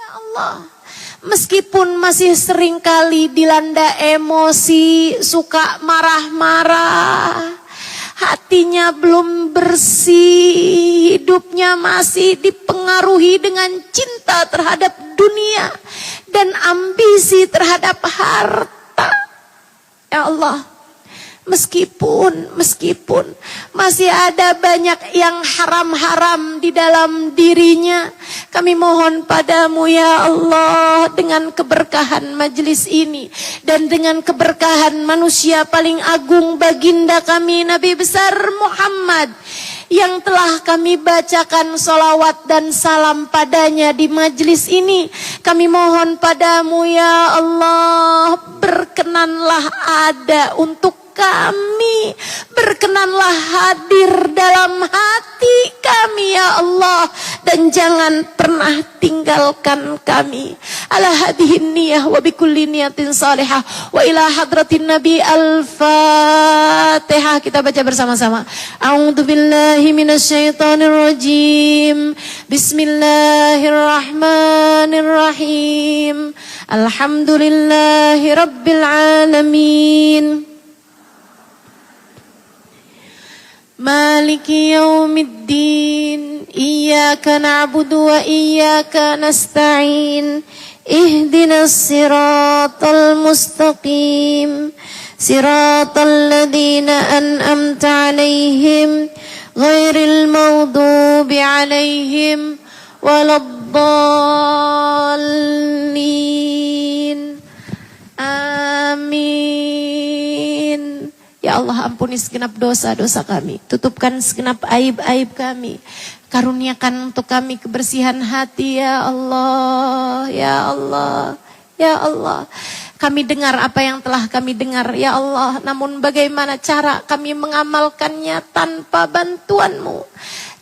Allah, meskipun masih seringkali dilanda emosi, suka marah-marah, hati hatinya belum bersih, hidupnya masih dipengaruhi dengan cinta terhadap dunia dan ambisi terhadap harta. Ya Allah, meskipun masih ada banyak yang haram-haram di dalam dirinya, kami mohon padamu ya Allah, dengan keberkahan majelis ini dan dengan keberkahan manusia paling agung baginda kami Nabi besar Muhammad, yang telah kami bacakan solawat dan salam padanya di majelis ini, kami mohon padamu ya Allah, berkenanlah ada untuk kami, berkenanlah hadir dalam hati kami ya Allah, dan jangan pernah tinggalkan kami. Ala hadhihi niyah wa bikulli niyatin salihah wa ila hadratin nabi al-fatihah. Kita baca bersama-sama. A'udzu billahi minasyaitonir rajim. Bismillahirrahmanirrahim. Alhamdulillahi rabbil alamin. Maliki yaumiddin, iyyaka na'budu wa iyyaka nasta'in, ihdinas siratal mustaqim, siratal ladzina an'amta 'alaihim, ghairil maghdubi 'alaihim waladdallin. Amin. Ya Allah, ampuni segenap dosa-dosa kami, tutupkan segenap aib-aib kami, karuniakan untuk kami kebersihan hati ya Allah, ya Allah, ya Allah. Kami dengar apa yang telah kami dengar ya Allah, namun bagaimana cara kami mengamalkannya tanpa bantuan-Mu,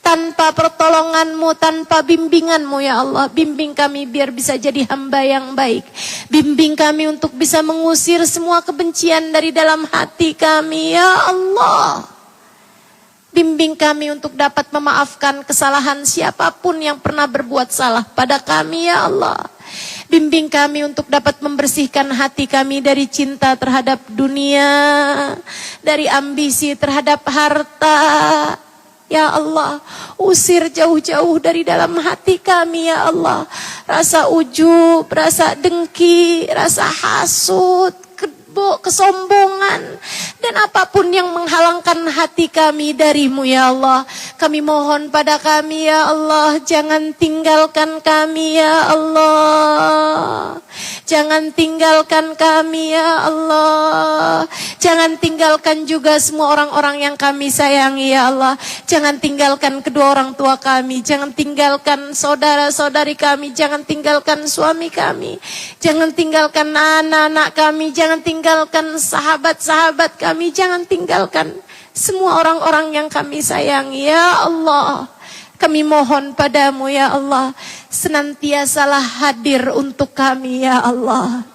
tanpa pertolongan-Mu, tanpa bimbingan-Mu ya Allah. Bimbing kami biar bisa jadi hamba yang baik. Bimbing kami untuk bisa mengusir semua kebencian dari dalam hati kami ya Allah. Bimbing kami untuk dapat memaafkan kesalahan siapapun yang pernah berbuat salah pada kami ya Allah. Bimbing kami untuk dapat membersihkan hati kami dari cinta terhadap dunia, dari ambisi terhadap harta. Ya Allah, usir jauh-jauh dari dalam hati kami ya Allah, rasa ujub, rasa dengki, rasa hasut, kesombongan, dan apapun yang menghalangkan hati kami dari-Mu ya Allah. Kami mohon pada kami ya Allah, jangan tinggalkan kami ya Allah. Jangan tinggalkan kami ya Allah. Jangan tinggalkan juga semua orang-orang yang kami sayangi ya Allah. Jangan tinggalkan kedua orang tua kami. Jangan tinggalkan saudara-saudari kami. Jangan tinggalkan suami kami. Jangan tinggalkan anak-anak kami. Jangan tinggalkan sahabat-sahabat kami. Jangan tinggalkan semua orang-orang yang kami sayangi ya Allah. Kami mohon padamu ya Allah, senantiasalah hadir untuk kami ya Allah.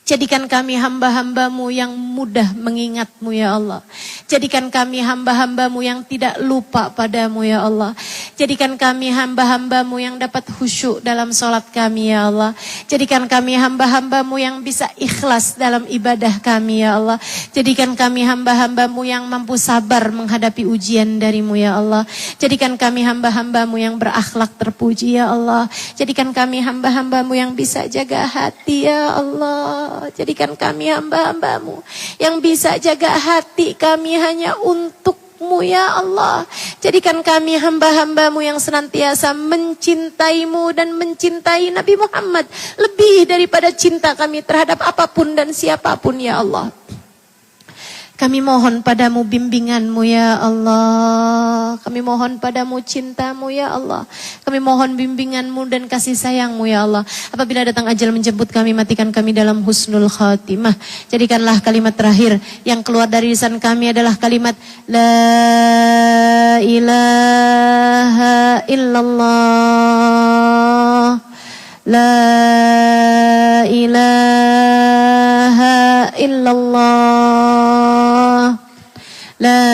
Jadikan kami hamba-hamba-Mu yang mudah mengingat-Mu ya Allah. Jadikan kami hamba-hamba-Mu yang tidak lupa padamu ya Allah. Jadikan kami hamba-hamba-Mu yang dapat khusyuk dalam sholat kami ya Allah. Jadikan kami hamba-hamba-Mu yang bisa ikhlas dalam ibadah kami ya Allah. Jadikan kami hamba-hamba-Mu yang mampu sabar menghadapi ujian dari-Mu ya Allah. Jadikan kami hamba-hamba-Mu yang berakhlak terpuji ya Allah. Jadikan kami hamba-hamba-Mu yang bisa jaga hati ya Allah. Jadikan kami hamba-hamba-Mu yang bisa jaga hati kami hanya untuk-Mu ya Allah. Jadikan kami hamba-hamba-Mu yang senantiasa mencintai-Mu dan mencintai Nabi Muhammad lebih daripada cinta kami terhadap apapun dan siapapun ya Allah. Kami mohon padamu bimbingan-Mu ya Allah. Kami mohon padamu cinta-Mu ya Allah. Kami mohon bimbingan-Mu dan kasih sayang-Mu ya Allah. Apabila datang ajal menjemput kami, matikan kami dalam husnul khatimah. Jadikanlah kalimat terakhir yang keluar dari lisan kami adalah kalimat La ilaha illallah. La ilaha illallah. La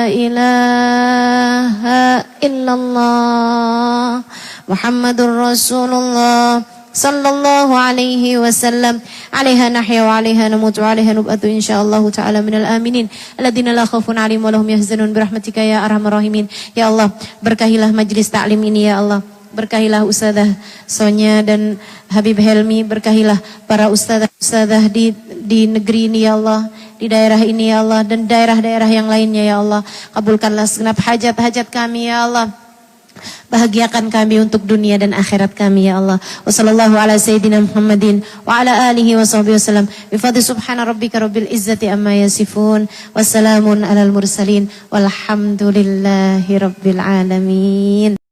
ilaha illallah Muhammadur Rasulullah sallallahu alaihi wasallam. Alaiha nahya wa alaiha namut wa alaiha nub'atu insyaallah ta'ala minal aminin alladzina la khaufun 'alaihim wa lahum yahzanun birahmatika ya arhamar rahimin. Ya Allah, berkahilah majlis taklim ini ya Allah. Berkahilah Ustazah Sonya dan Habib Helmi, berkahilah para ustazah di negeri ini ya Allah, di daerah ini ya Allah, dan daerah-daerah yang lainnya ya Allah. Kabulkanlah segenap hajat-hajat kami ya Allah. Bahagiakan kami untuk dunia dan akhirat kami ya Allah. Wassallallahu ala sayyidina Muhammadin wa ala alihi wa sahbihi wasallam. Bifadli subhana rabbika rabbil izzati amma yasifun. Wassalamun alal mursalin. Walhamdulillahi rabbil alamin.